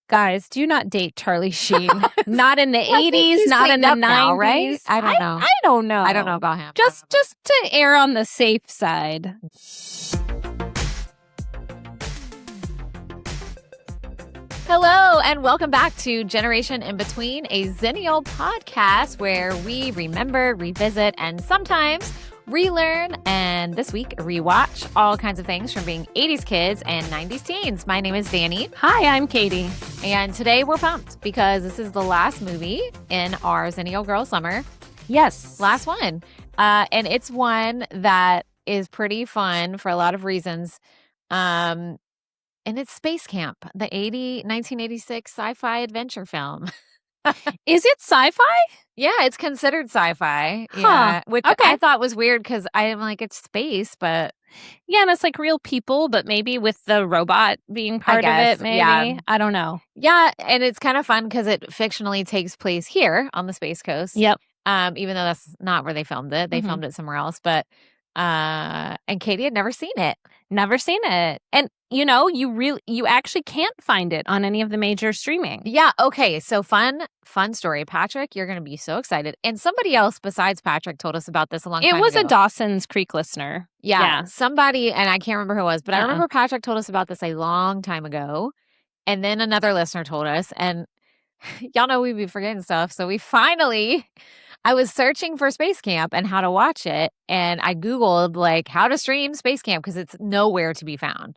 Guys, do not date Charlie Sheen. Not in the 80s, not in the 90s. Now, right? I don't know. I don't know. I don't know about him. Just to err on the safe side. Hello, and welcome back to Generation in Between, a Xennial podcast where we remember, revisit, and sometimes relearn, and this week, rewatch all kinds of things from being 80s kids and 90s teens. My name is Danny. Hi, I'm Katie. And today we're pumped because this is the last movie in our Xennial Girl Summer. Yes. Last one. And it's one that is pretty fun for a lot of reasons. And it's Space Camp, the 1986 sci-fi adventure film. Is it sci-fi? Yeah, it's considered sci-fi. Huh. Yeah, which Okay. I thought was weird because I'm like, it's space, but Yeah, and it's like real people, but maybe with the robot being part of guess, it, maybe. yeah. I don't know. yeah, and it's kind of fun because it fictionally takes place here on the Space Coast. Yep. Even though that's not where they filmed it. They filmed it somewhere else, but and Katie had never seen it. Never seen it. And you actually can't find it on any of the major streaming. Yeah, okay. So fun story. Patrick, you're going to be so excited. And somebody else besides Patrick told us about this a long time ago. It was a Dawson's Creek listener. Yeah, somebody, and I can't remember who it was, but I Uh-uh. remember Patrick told us about this a long time ago. And then another listener told us, and y'all know we'd be forgetting stuff. So I was searching for Space Camp and how to watch it. And I Googled like how to stream Space Camp because it's nowhere to be found.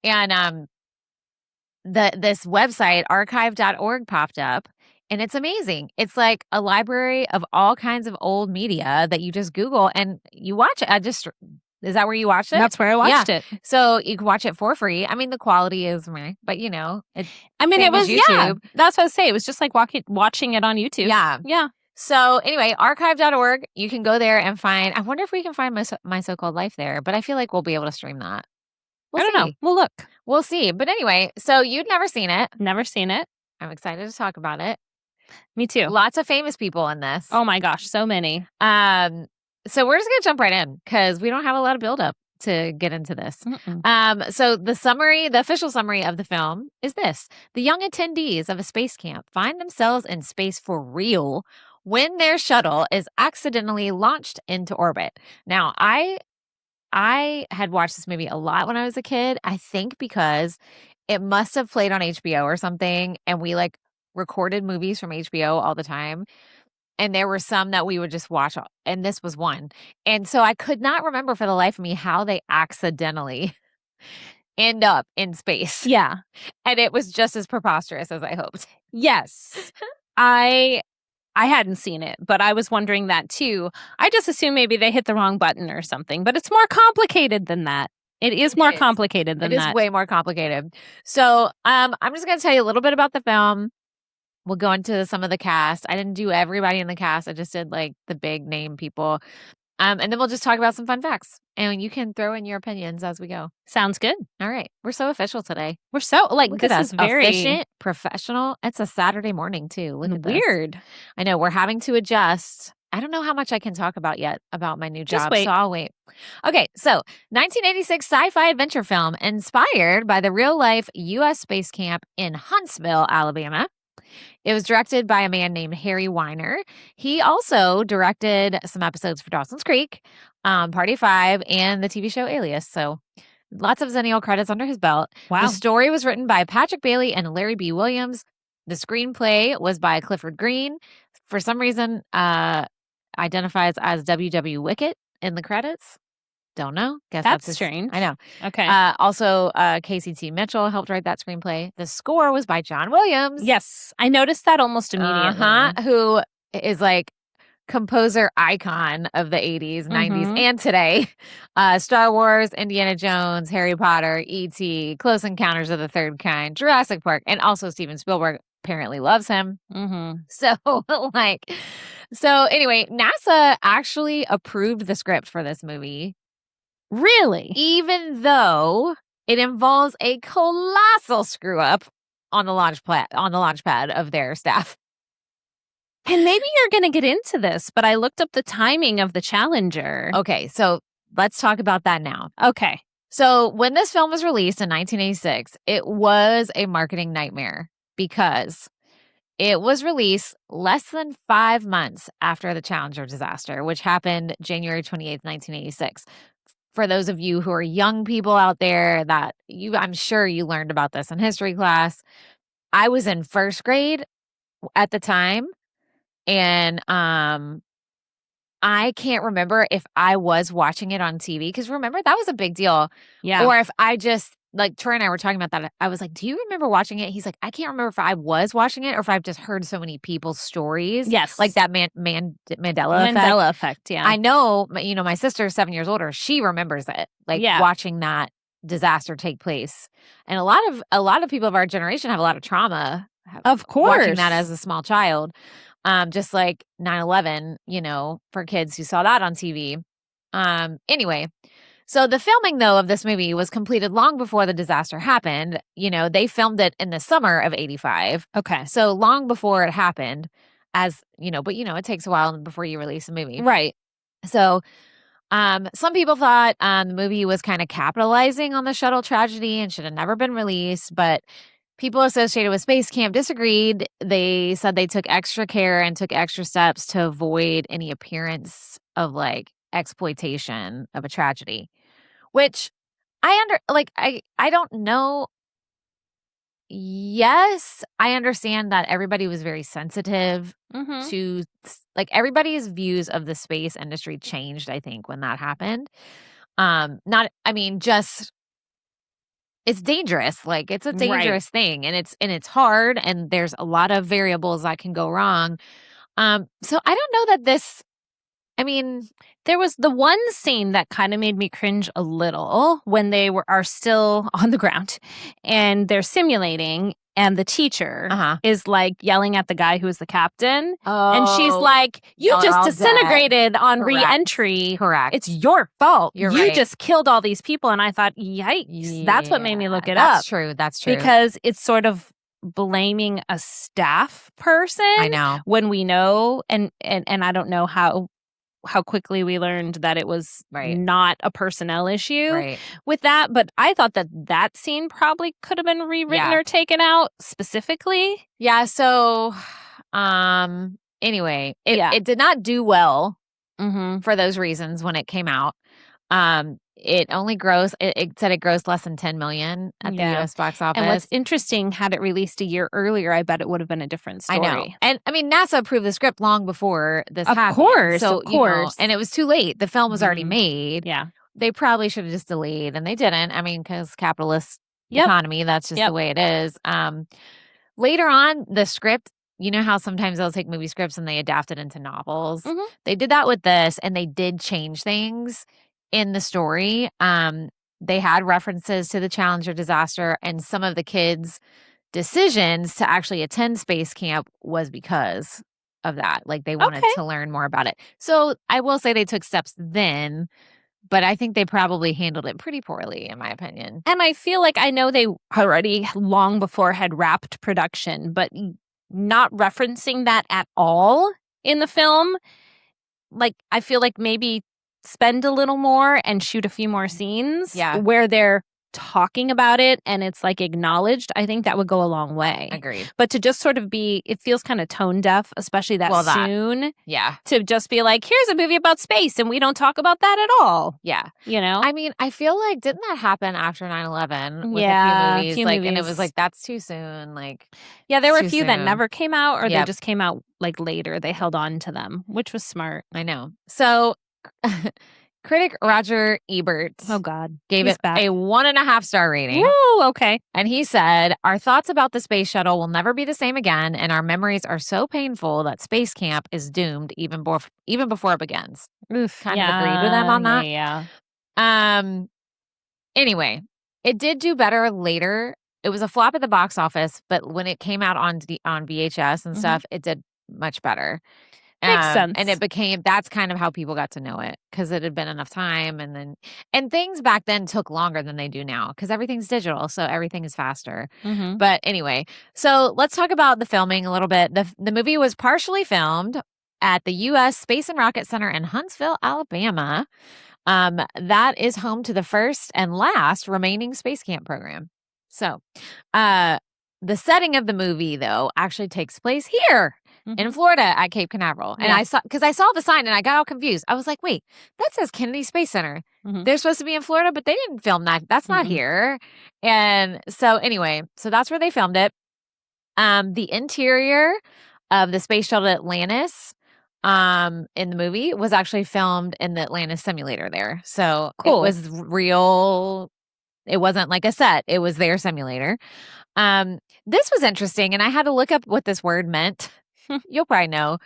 And this website, archive.org, popped up. And it's amazing. It's like a library of all kinds of old media that you just Google and you watch it. Is that where you watched it? That's where I watched it. So you can watch it for free. I mean, the quality is meh, but it was YouTube. Yeah, that's what I say. It was just like watching it on YouTube. Yeah. Yeah. So anyway, archive.org, you can go there and find, I wonder if we can find my so-called life there, but I feel like we'll be able to stream that. I don't know. We'll look. We'll see. But anyway, so you'd never seen it. Never seen it. I'm excited to talk about it. Me too. Lots of famous people in this. Oh my gosh, so many. So we're just going to jump right in because we don't have a lot of buildup to get into this. So the official summary of the film is this. The young attendees of a space camp find themselves in space for real when their shuttle is accidentally launched into orbit. Now, I had watched this movie a lot when I was a kid, I think because it must have played on HBO or something, and we like recorded movies from HBO all the time. And there were some that we would just watch, and this was one. And so I could not remember for the life of me how they accidentally end up in space. Yeah. And it was just as preposterous as I hoped. Yes. I hadn't seen it, but I was wondering that too. I just assumed maybe they hit the wrong button or something, but it's more complicated than that. It is more complicated than that. It is way more complicated. So I'm just going to tell you a little bit about the film. We'll go into some of the cast. I didn't do everybody in the cast. I just did like the big name people. And then we'll just talk about some fun facts. And you can throw in your opinions as we go. Sounds good. All right. We're so official today. We're so this is very efficient, professional. It's a Saturday morning too. Look at this. Weird. I know we're having to adjust. I don't know how much I can talk about yet about my new job. Wait. So I'll wait. Okay. So 1986 sci-fi adventure film inspired by the real life U.S. space camp in Huntsville, Alabama. It was directed by a man named Harry Weiner. He also directed some episodes for Dawson's Creek, Party 5, and the TV show Alias. So lots of Xennial credits under his belt. Wow. The story was written by Patrick Bailey and Larry B. Williams. The screenplay was by Clifford Green. For some reason, identifies as W.W. Wickett in the credits. Don't know. Guess That's his, strange. I know. Okay. Also, Casey T. Mitchell helped write that screenplay. The score was by John Williams. Yes. I noticed that almost immediately. Who is like composer icon of the 80s, 90s, and today. Star Wars, Indiana Jones, Harry Potter, E.T., Close Encounters of the Third Kind, Jurassic Park, and also Steven Spielberg apparently loves him. So anyway, NASA actually approved the script for this movie. Really? Even though it involves a colossal screw up on the launch pad of their staff. And maybe you're going to get into this, but I looked up the timing of the Challenger. Okay, so let's talk about that now. Okay. So when this film was released in 1986, it was a marketing nightmare. because it was released less than 5 months after the Challenger disaster, which happened January 28th, 1986. For those of you who are young people out there I'm sure you learned about this in history class. I was in first grade at the time, and I can't remember if I was watching it on TV, because remember, that was a big deal. Yeah. Or if I just, like, Troy and I were talking about that. I was like, do you remember watching it? He's like, I can't remember if I was watching it or if I've just heard so many people's stories. Yes. Like that Mandela effect. Mandela effect, yeah. I know, my sister's 7 years older. She remembers it, like watching that disaster take place. And a lot of people of our generation have a lot of trauma. Of course. Watching that as a small child. Just like 9/11, for kids who saw that on TV. Anyway, so the filming, though, of this movie was completed long before the disaster happened. They filmed it in the summer of 85. Okay. So long before it happened, but it takes a while before you release a movie. Right. So some people thought the movie was kind of capitalizing on the shuttle tragedy and should have never been released, but people associated with Space Camp disagreed. They said they took extra care and took extra steps to avoid any appearance of exploitation of a tragedy, which I don't know. Yes, I understand that everybody was very sensitive to everybody's views of the space industry changed, I think, when that happened. It's dangerous. It's a dangerous thing, and it's hard, and there's a lot of variables that can go wrong. So I don't know that this, there was the one scene that kind of made me cringe a little when they are still on the ground and they're simulating, and the teacher is yelling at the guy who is the captain. And she's like, you just disintegrated on re-entry. Correct. It's your fault. You right. Just killed all these people. And I thought, yikes. That's what made me look it up. That's true. Because it's sort of blaming a staff person. I know. When we know, and I don't know how quickly we learned that it was not a personnel issue with that. But I thought that scene probably could have been rewritten or taken out specifically. Yeah. So, anyway, it did not do well for those reasons when it came out. It only grossed, it said it grossed less than 10 million at the US box office. And what's interesting, had it released a year earlier, I bet it would have been a different story. I know. And NASA approved the script long before this happened. Of course. And it was too late. The film was already made. Yeah. They probably should have just delayed, and they didn't. Because capitalist economy, that's just the way it is. Later on, the script, you know how sometimes they'll take movie scripts and they adapt it into novels? They did that with this, and they did change things in the story. They had references to the Challenger disaster, and some of the kids' decisions to actually attend space camp was because of that. They wanted to learn more about it. So I will say they took steps then, but I think they probably handled it pretty poorly, in my opinion. And I feel like I know they already long before had wrapped production, but not referencing that at all in the film. I feel like maybe spend a little more and shoot a few more scenes where they're talking about it and it's acknowledged. I think that would go a long way. Agreed. But to just sort of it feels kind of tone deaf, especially soon. Yeah. To just be here's a movie about space and we don't talk about that at all. Yeah. I feel like, didn't that happen after 9/11 with a few movies? And it was that's too soon. Yeah, there were a few that never came out, or they just came out later. They held on to them, which was smart. I know. So critic Roger Ebert gave it a 1.5 star rating. Woo, okay. And he said, our thoughts about the space shuttle will never be the same again, and our memories are so painful that space camp is doomed even before it begins. Kind of agreed with him on that. Yeah. Anyway, it did do better later. It was a flop at the box office, but when it came out on VHS and stuff, it did much better. Makes sense. And that's kind of how people got to know it, because it had been enough time. And things back then took longer than they do now, because everything's digital. So everything is faster. But anyway, so let's talk about the filming a little bit. The movie was partially filmed at the U.S. Space and Rocket Center in Huntsville, Alabama. That is home to the first and last remaining space camp program. So, the setting of the movie, though, actually takes place here in Florida at Cape Canaveral. And I saw the sign and I got all confused. I was like, wait, that says Kennedy Space Center. They're supposed to be in Florida, but they didn't film that. That's not here. And so anyway, so that's where they filmed it. The interior of the space shuttle Atlantis in the movie was actually filmed in the Atlantis simulator there. So It was real. It wasn't like a set. It was their simulator. This was interesting, and I had to look up what this word meant. You'll probably know.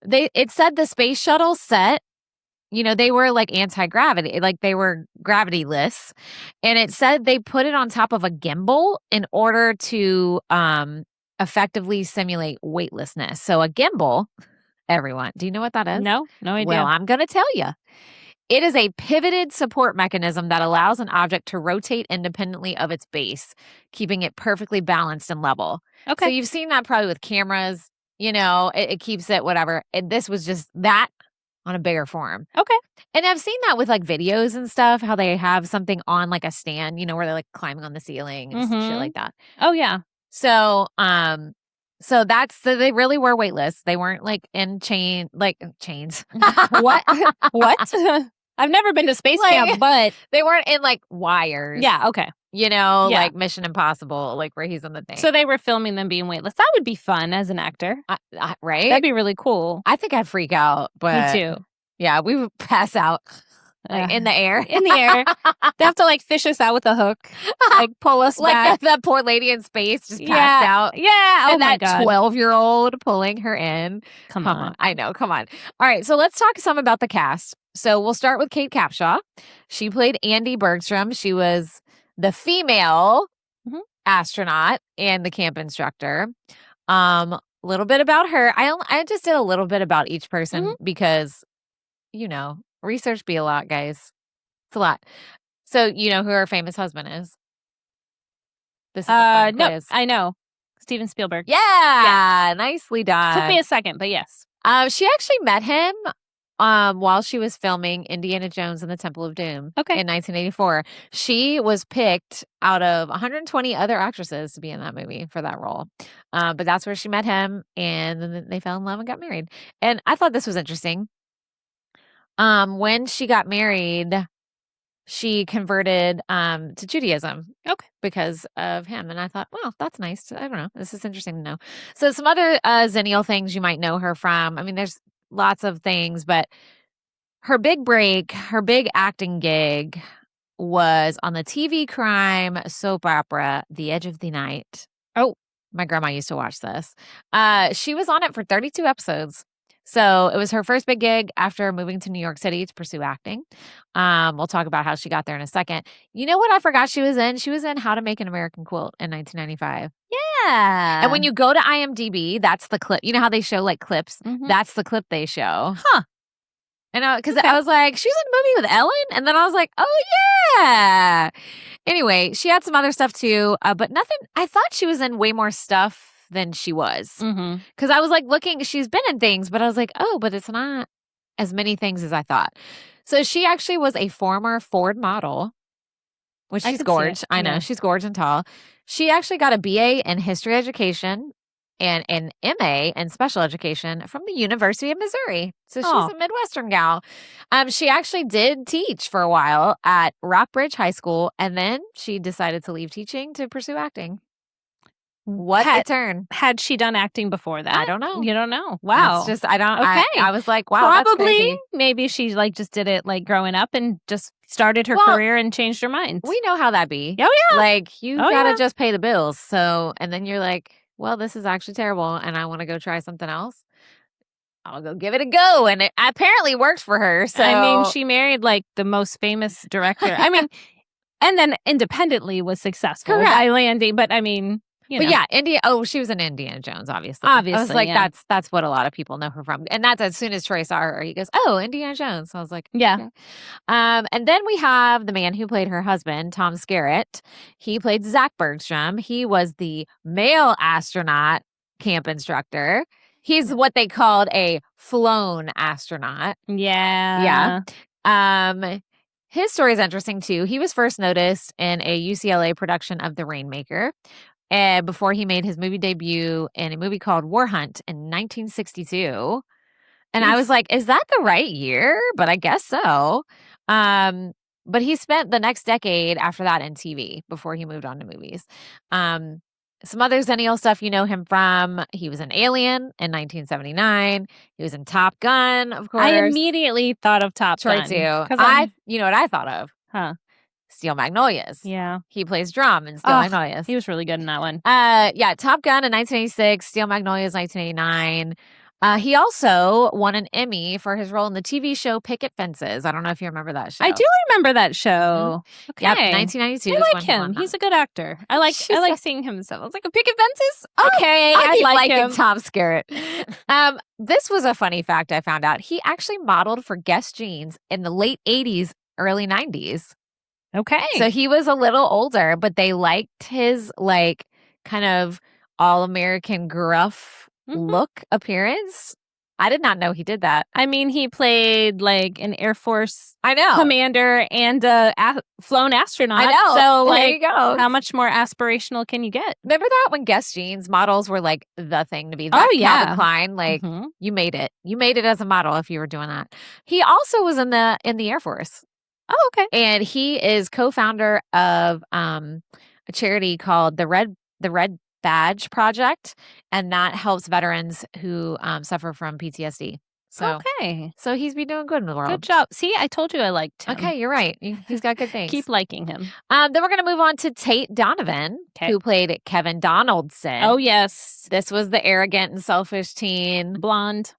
It said the space shuttle set, they were like anti-gravity, like they were gravityless. And it said they put it on top of a gimbal in order to effectively simulate weightlessness. So a gimbal, everyone, do you know what that is? No idea. Well, I'm going to tell you. It is a pivoted support mechanism that allows an object to rotate independently of its base, keeping it perfectly balanced and level. Okay. So you've seen that probably with cameras, it keeps it whatever. And this was just that on a bigger form. Okay. And I've seen that with like videos and stuff, how they have something on like a stand, where they're like climbing on the ceiling and shit like that. Oh, yeah. So, so they really were weightless. They weren't like in chains. What? I've never been to space camp, but they weren't in like wires. Yeah, okay. Like Mission Impossible, like where he's on the thing. So they were filming them being weightless. That would be fun as an actor. Right? That'd be really cool. I think I'd freak out, but Me too. Yeah, we would pass out in the air. In the air. They have to like fish us out with a hook, like pull us back. Like that poor lady in space just passed out. Yeah. And that 12-year-old pulling her in. Come on. I know. Come on. All right. So let's talk some about the cast. So we'll start with Kate Capshaw. She played Andy Bergstrom. She was the female astronaut and the camp instructor. A little bit about her. I just did a little bit about each person because, research be a lot, guys. It's a lot. So you know who her famous husband is? This is a fun quiz. I know. Steven Spielberg. Yeah. Nicely done. Took me a second, but yes. She actually met him while she was filming Indiana Jones and the Temple of Doom in 1984. She was picked out of 120 other actresses to be in that movie for that role. But that's where she met him, and then they fell in love and got married. And I thought this was interesting. When she got married, she converted to Judaism. Okay. Because of him. And I thought, well, that's nice. I don't know. This is interesting to know. So some other Xennial things you might know her from. I mean, there's lots of things, but her big break, her big acting gig was on the TV crime soap opera, The Edge of the Night. Oh, my grandma used to watch this. She was on it for 32 episodes. So it was her first big gig after moving to New York City to pursue acting. We'll talk about how she got there in a second. You know what I forgot she was in? She was in How to Make an American Quilt in 1995. Yeah. And when you go to IMDb, that's the clip. You know how they show like clips? That's the clip they show. Huh. And because I was like, she's in a movie with Ellen? And then I was like, oh, yeah. Anyway, she had some other stuff too, but nothing. I thought she was in way more stuff than she was. Because I was like looking, she's been in things, but I was like, oh, but it's not as many things as I thought. So she actually was a former Ford model, which she's gorgeous. I know, she's gorgeous and tall. She actually got a BA in history education and an MA in special education from the University of Missouri. So she's a Midwestern gal. She actually did teach for a while at Rockbridge High School, and then she decided to leave teaching to pursue acting. What a turn. Had she done acting before that? I don't know. You don't know. Wow. It's just, I don't, okay. I was like, wow, probably, that's crazy. Maybe she like just did it like growing up and just started her career and changed her mind. We know how that be. Oh, yeah. Like, you gotta just pay the bills. So, and then you're like, well, this is actually terrible and I want to go try something else. I'll go give it a go. And it apparently worked for her. So, I mean, she married like the most famous director. I mean, and then independently was successful. Correct. But I mean, but yeah, she was in Indiana Jones, obviously. I was like, that's what a lot of people know her from. And that's as soon as Troy saw her, he goes, oh, Indiana Jones. So I was like, yeah. Okay. And then we have the man who played her husband, Tom Skerritt. He played Zach Bergstrom. He was the male astronaut camp instructor. He's what they called a flown astronaut. Yeah. Yeah. His story is interesting too. He was first noticed in a UCLA production of The Rainmaker. before he made his movie debut in a movie called War Hunt in 1962. And I was like, is that the right year? But I guess so. But he spent the next decade after that in TV before he moved on to movies. Some other Xennial stuff you know him from. He was in Alien in 1979. He was in Top Gun, of course. I immediately thought of Top Troy Gun. too. You know what I thought of? Huh. Steel Magnolias. Yeah. He plays drum in Steel Magnolias. He was really good in that one. Yeah, Top Gun in 1986, Steel Magnolias 1989. He also won an Emmy for his role in the TV show Picket Fences. I don't know if you remember that show. I do remember that show. Okay. Yep, 1992. I like him. He's a good actor. I like seeing him and stuff. I was like, a Picket Fences? Okay, I like him. Tom Skerritt. This was a funny fact I found out. He actually modeled for Guess Jeans in the late 80s, early 90s. Okay. So he was a little older, but they liked his like kind of all-American gruff look appearance. I did not know he did that. I mean, he played like an Air Force commander and a flown astronaut. I know. So like, there you go. How much more aspirational can you get? Remember that when Guess Jeans models were like the thing to be? Calvin Klein, like you made it. You made it as a model if you were doing that. He also was in the Air Force. Oh, okay. And he is co-founder of a charity called the Red Badge Project, and that helps veterans who suffer from PTSD. So he's been doing good in the world. Good job. See, I told you I liked him. Okay, you're right. He's got good things. Keep liking him. Then we're going to move on to Tate Donovan, who played Kevin Donaldson. Oh, yes. This was the arrogant and selfish teen. Blonde.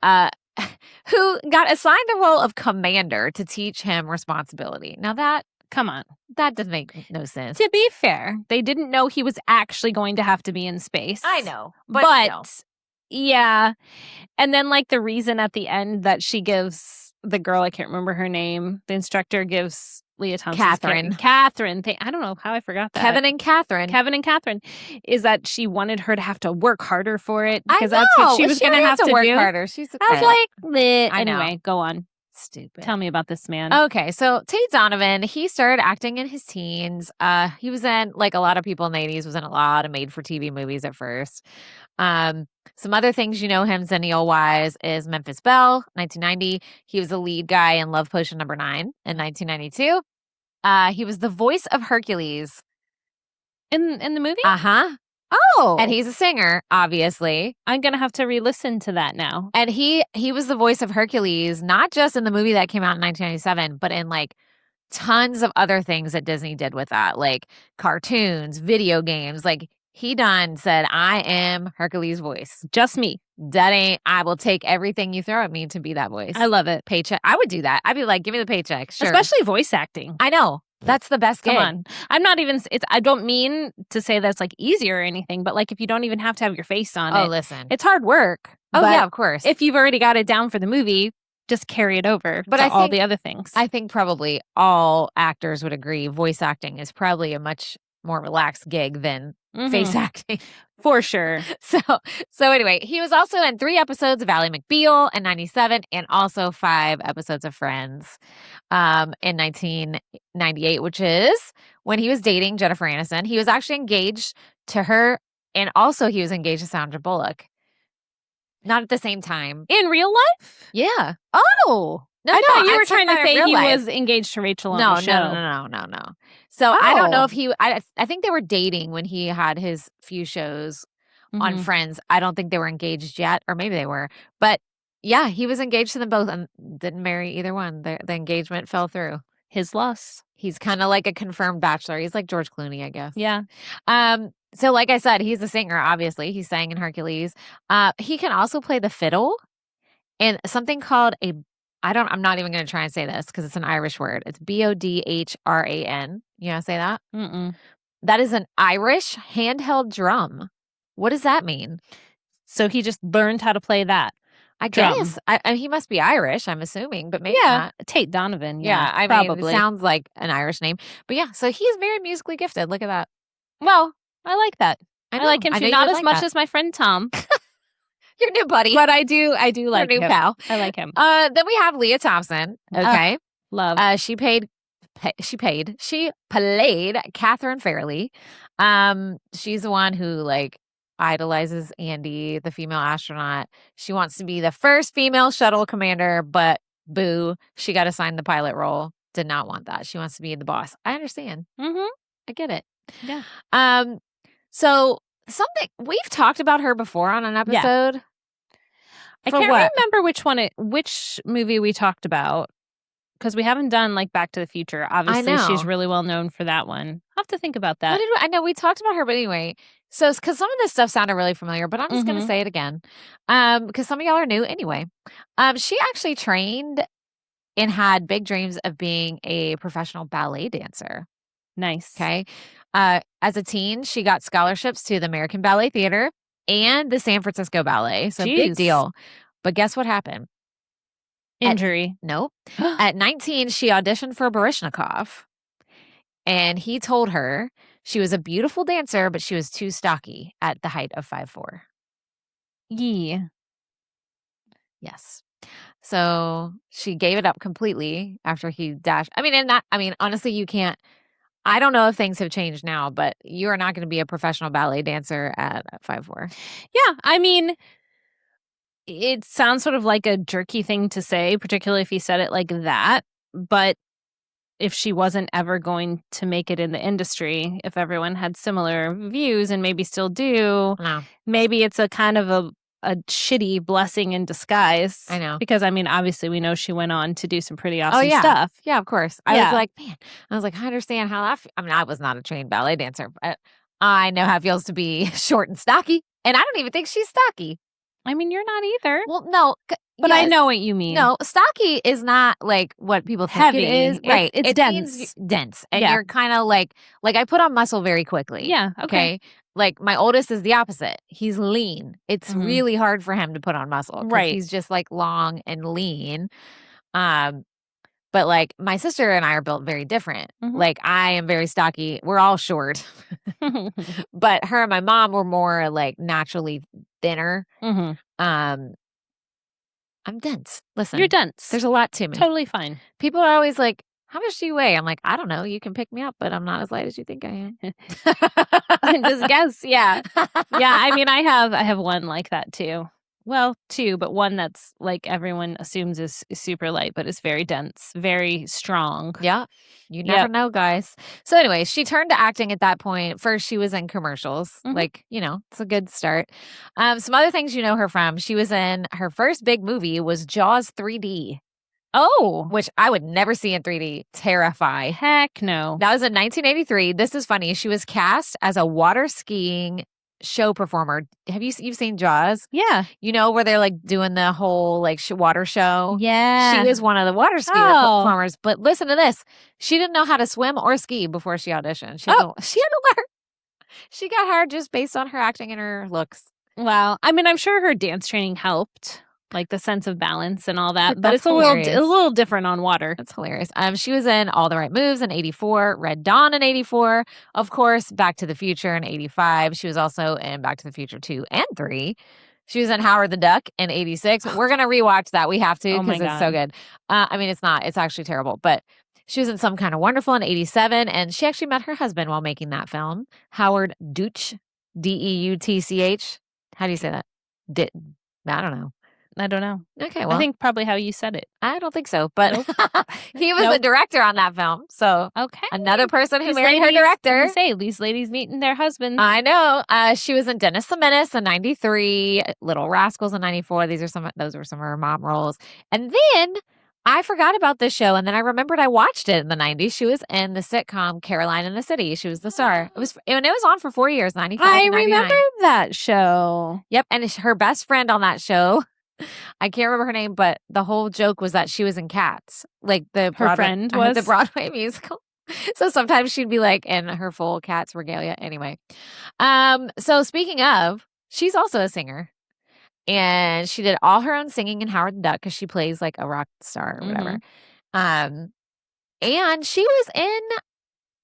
Who got assigned the role of commander to teach him responsibility. Now come on. That doesn't make no sense. To be fair, they didn't know he was actually going to have to be in space. I know. But yeah. And then like the reason at the end that she gives the girl, I can't remember her name, the instructor gives Leah Thompson. Catherine. I don't know how I forgot that. Kevin and Catherine. Is that she wanted her to have to work harder for it. Because I know. That's what she was going to have to work do. Harder. I was like, anyway, go on. Stupid. Tell me about this man. Okay, so Tate Donovan, he started acting in his teens. He was in, like a lot of people in the 80s, was in a lot of made-for-TV movies at first. Some other things you know him Xennial-wise is Memphis Belle, 1990. He was the lead guy in Love Potion number 9 in 1992. He was the voice of Hercules. In the movie? Uh-huh. Oh. And he's a singer, obviously. I'm going to have to re-listen to that now. And he was the voice of Hercules, not just in the movie that came out in 1997, but in like tons of other things that Disney did with that, like cartoons, video games. Like he said, I am Hercules' voice. Just me. I will take everything you throw at me to be that voice. I love it. Paycheck. I would do that. I'd be like, give me the paycheck. Sure. Especially voice acting. I know. That's the best gig. Come on. I'm not even, I don't mean to say that's like easier or anything, but like if you don't even have to have your face on it. Oh, listen. It's hard work. Oh, yeah, of course. If you've already got it down for the movie, just carry it over to all the other things. I think probably all actors would agree voice acting is probably a much more relaxed gig than face acting. For sure. So anyway, he was also in 3 episodes of Ally McBeal in 97 and also 5 episodes of Friends in 1998, which is when he was dating Jennifer Aniston. He was actually engaged to her, and also he was engaged to Sandra Bullock. Not at the same time. In real life? Yeah. Oh. I thought you were trying to say he was engaged to Rachel on the show. No. So I don't know if I think they were dating when he had his few shows on Friends. I don't think they were engaged yet, or maybe they were. But yeah, he was engaged to them both and didn't marry either one. The engagement fell through. His loss. He's kind of like a confirmed bachelor. He's like George Clooney, I guess. Yeah. So like I said, he's a singer, obviously. He sang in Hercules. He can also play the fiddle and something called I'm not even going to try and say this because it's an Irish word. It's Bodhran. You know how to say that? Mm-mm. That is an Irish handheld drum. What does that mean? So he just learned how to play that. I guess. He must be Irish, I'm assuming, but maybe not. Tate Donovan. Yeah, I probably. mean, it sounds like an Irish name. But yeah, so he's very musically gifted. Look at that. Well, I like that. I like him too. Not as much as my friend Tom. Your new buddy. But I do like your new him. pal. I like him. Then we have Leah Thompson. Okay. Love. She played She played Catherine Fairley. She's the one who like idolizes Andy, the female astronaut. She wants to be the first female shuttle commander, but boo, she got assigned the pilot role. Did not want that. She wants to be the boss. I understand. I get it. Yeah. So something we've talked about her before on an episode. I can't remember which movie we talked about because we haven't done like Back to the Future. Obviously, she's really well known for that one. I'll have to think about that. I know we talked about her, but anyway. So, because some of this stuff sounded really familiar, but I'm just going to say it again because some of y'all are new anyway. She actually trained and had big dreams of being a professional ballet dancer. Nice. Okay. As a teen, she got scholarships to the American Ballet Theater and the San Francisco Ballet. So big deal. But guess what happened? Injury. Nope. At 19, she auditioned for Baryshnikov. And he told her she was a beautiful dancer, but she was too stocky at the height of 5'4". Yeah. Yes. So she gave it up completely after he dashed. Honestly, you can't. I don't know if things have changed now, but you are not going to be a professional ballet dancer at 5'4". Yeah. I mean, it sounds sort of like a jerky thing to say, particularly if he said it like that. But if she wasn't ever going to make it in the industry, if everyone had similar views and maybe still do, maybe it's a kind of a shitty blessing in disguise. I know. Because, I mean, obviously we know she went on to do some pretty awesome stuff. Yeah, of course. I was like, I understand how that I was not a trained ballet dancer, but I know how it feels to be short and stocky. And I don't even think she's stocky. I mean, you're not either. Well, no. But I know what you mean. No, stocky is not like what people think heavy. It is. Right. It's dense. Dense. And you're kind of like I put on muscle very quickly. Yeah. Okay. Like my oldest is the opposite. He's lean. It's really hard for him to put on muscle. Right. He's just like long and lean. But like my sister and I are built very different. Like I am very stocky. We're all short. But her and my mom were more like naturally thinner. I'm dense. Listen. You're dense. There's a lot to me. Totally fine. People are always like, how much do you weigh? I'm like, I don't know. You can pick me up, but I'm not as light as you think I am. Just guess. Yeah. Yeah. I mean, I have one like that too. Well, two, but one that's like everyone assumes is super light, but is very dense, very strong. Yeah. You never know, guys. So anyway, she turned to acting at that point. First, she was in commercials. Like, it's a good start. Some other things you know her from. She was in her first big movie was Jaws 3D. Oh. Which I would never see in 3D. Terrify. Heck no. That was in 1983. This is funny. She was cast as a water skiing show performer. You've seen Jaws? Yeah. You know where they're like doing the whole like water show? Yeah. She was one of the water ski performers. But listen to this. She didn't know how to swim or ski before she auditioned. She had to learn. She got hired just based on her acting and her looks. Well, I mean, I'm sure her dance training helped. Like the sense of balance and all that, but it's a little different on water. That's hilarious. She was in All the Right Moves in 84, Red Dawn in 84, of course, Back to the Future in 85. She was also in Back to the Future 2 and 3. She was in Howard the Duck in 86. We're going to rewatch that. We have to because it's so good. I mean, it's not. It's actually terrible, but she was in Some Kind of Wonderful in 87, and she actually met her husband while making that film, Howard Deutsch, Deutch. How do you say that? I don't know. I don't know. Okay, well. I think probably how you said it. I don't think so, but he was the director on that film. So another person who married her director. Say these ladies meeting their husbands. I know. She was in Dennis the Menace in 93, Little Rascals in 94. Those were some of her mom roles. And then I forgot about this show, and then I remembered I watched it in the 90s. She was in the sitcom Caroline in the City. She was the star. It was on for 4 years, 95 I and 99. remember that show. Yep, and her best friend on that show, I can't remember her name, but the whole joke was that she was in Cats. Like her friend was the Broadway musical. So sometimes she'd be like in her full Cats regalia. Anyway, so speaking of, she's also a singer, and she did all her own singing in Howard the Duck because she plays like a rock star or whatever. And she was in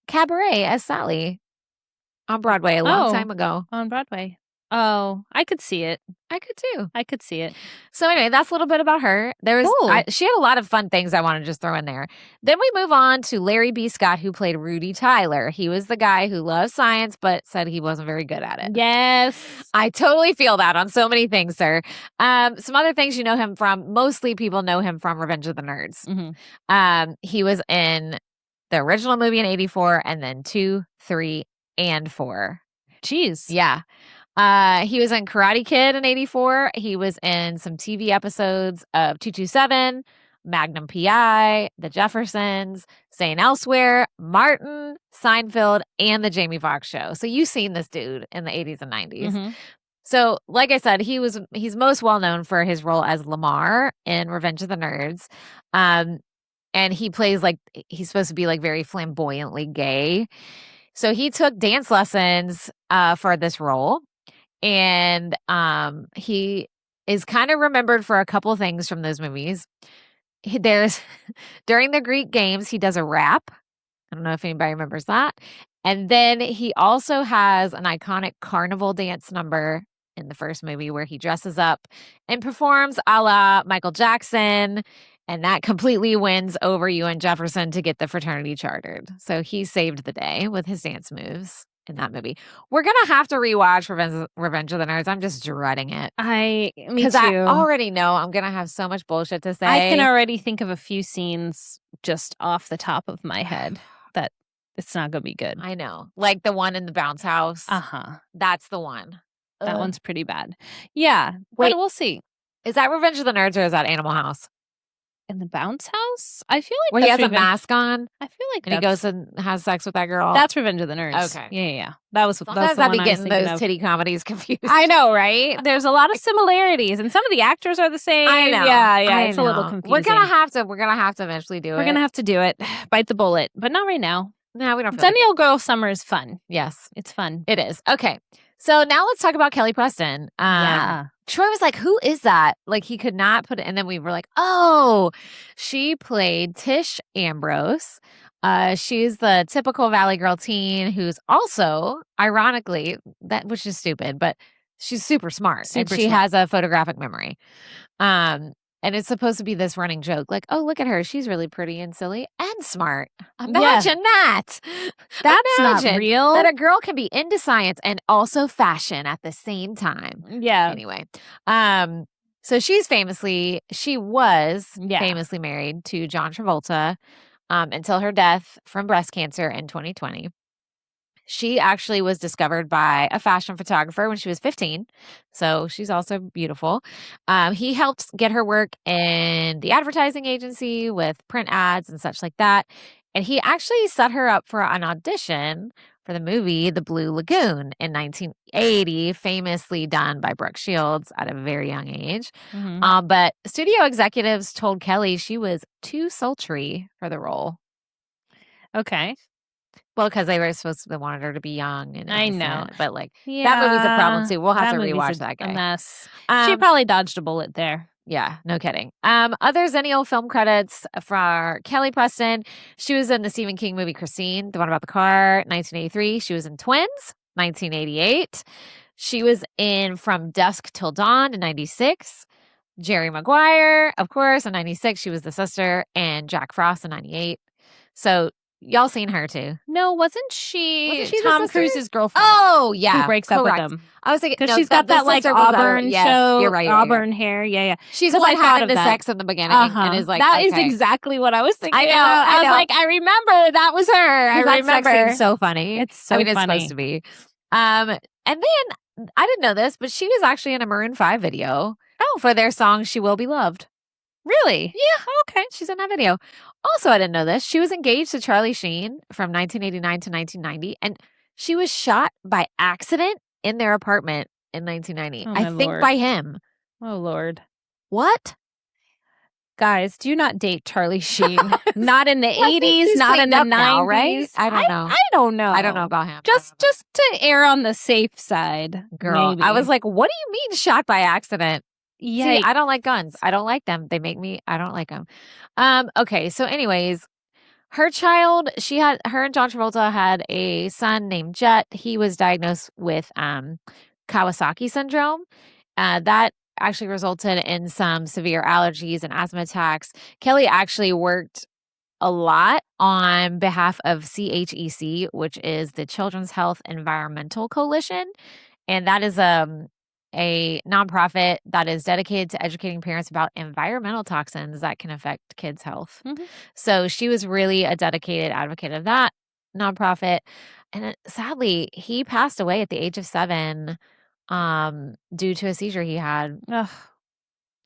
Cabaret as Sally on Broadway a long time ago. On Broadway. Oh, I could see it. I could too. I could see it. So anyway, that's a little bit about her. She had a lot of fun things I want to just throw in there. Then we move on to Larry B. Scott, who played Rudy Tyler. He was the guy who loved science, but said he wasn't very good at it. Yes. I totally feel that on so many things, sir. Some other things you know him from, mostly people know him from Revenge of the Nerds. Mm-hmm. He was in the original movie in 84 and then 2, 3, and 4. Jeez. Yeah. He was in Karate Kid in 84. He was in some TV episodes of 227, Magnum PI, The Jeffersons, Saying Elsewhere, Martin, Seinfeld, and The Jamie Foxx Show. So you've seen this dude in the 80s and 90s. Mm-hmm. So, like I said, he's most well known for his role as Lamar in Revenge of the Nerds. And he plays he's supposed to be very flamboyantly gay. So he took dance lessons for this role. And he is kind of remembered for a couple of things from those movies. During the Greek Games, he does a rap. I don't know if anybody remembers that. And then he also has an iconic carnival dance number in the first movie where he dresses up and performs a la Michael Jackson. And that completely wins over Ewan Jefferson to get the fraternity chartered. So he saved the day with his dance moves in that movie. We're going to have to rewatch Revenge of the Nerds. I'm just dreading it. Me too. Because I already know I'm going to have so much bullshit to say. I can already think of a few scenes just off the top of my head that it's not going to be good. I know. Like the one in the bounce house. Uh-huh. That's the one. That one's pretty bad. Yeah. Wait, but we'll see. Is that Revenge of the Nerds or is that Animal House? In the bounce house? I feel like where he has a mask on. I feel like and he goes and has sex with that girl. That's Revenge of the Nerds. Okay. Yeah. That was Sometimes I'd be getting those titty comedies confused. I know, right? There's a lot of similarities, and some of the actors are the same. I know. Yeah. It's a little confusing. We're gonna have to eventually do it. We're gonna have to do it. Bite the bullet, but not right now. No, we don't. Xennial Girl Summer is fun. Yes, it's fun. It is. Okay. So now let's talk about Kelly Preston. Yeah. Troy was like, who is that? Like, he could not put it. And then we were like, oh, she played Tish Ambrose. She's the typical Valley Girl teen who's also, ironically, which is stupid, but she's super smart. She has a photographic memory. And it's supposed to be this running joke, like, oh, look at her. She's really pretty and silly and smart. Imagine that. That's not real. That a girl can be into science and also fashion at the same time. Yeah. Anyway, so she was famously married to John Travolta until her death from breast cancer in 2020. She actually was discovered by a fashion photographer when she was 15. So she's also beautiful. He helped get her work in the advertising agency with print ads and such like that. And he actually set her up for an audition for the movie The Blue Lagoon in 1980, famously done by Brooke Shields at a very young age. Mm-hmm. But studio executives told Kelly she was too sultry for the role. Okay. Well, because they wanted her to be young and innocent, I know, but that movie's a problem too. We'll have to rewatch that guy. A mess. She probably dodged a bullet there. Yeah, no kidding. Other Xennial film credits for Kelly Preston. She was in the Stephen King movie Christine, the one about the car, 1983. She was in Twins, 1988. She was in From Dusk Till Dawn in 96. Jerry Maguire, of course, in 96. She was the sister, and Jack Frost in 98. So y'all seen her too? No, wasn't she Tom Cruise's girlfriend? Oh, yeah. Who breaks up with him. I was thinking, because she's got that Auburn show. You're right. Auburn hair. Yeah. She's like having the sex in the beginning and is like, that is exactly what I was thinking. I know. I was like, I remember that was her. I remember. That sex scene's so funny. It's so funny. It's supposed to be. And then I didn't know this, but she was actually in a Maroon 5 video. Oh, for their song "She Will Be Loved." Really? Yeah. Okay. She's in that video. Also, I didn't know this. She was engaged to Charlie Sheen from 1989 to 1990, and she was shot by accident in their apartment in 1990. I think by him. Oh, Lord. What? Guys, do not date Charlie Sheen. Not in the 80s, not in the 90s. Now, right? I don't know. I don't know. I don't know about him. Just to err on the safe side. Girl, maybe. I was like, what do you mean shot by accident? Yeah, see, I don't like guns. I don't like them. They make me, I don't like them. Okay, so anyways, her and John Travolta had a son named Jet. He was diagnosed with Kawasaki syndrome. That actually resulted in some severe allergies and asthma attacks. Kelly actually worked a lot on behalf of CHEC, which is the Children's Health Environmental Coalition. And that is a nonprofit that is dedicated to educating parents about environmental toxins that can affect kids' health. So she was really a dedicated advocate of that nonprofit. And sadly, he passed away at the age of 7 due to a seizure he had. Ugh.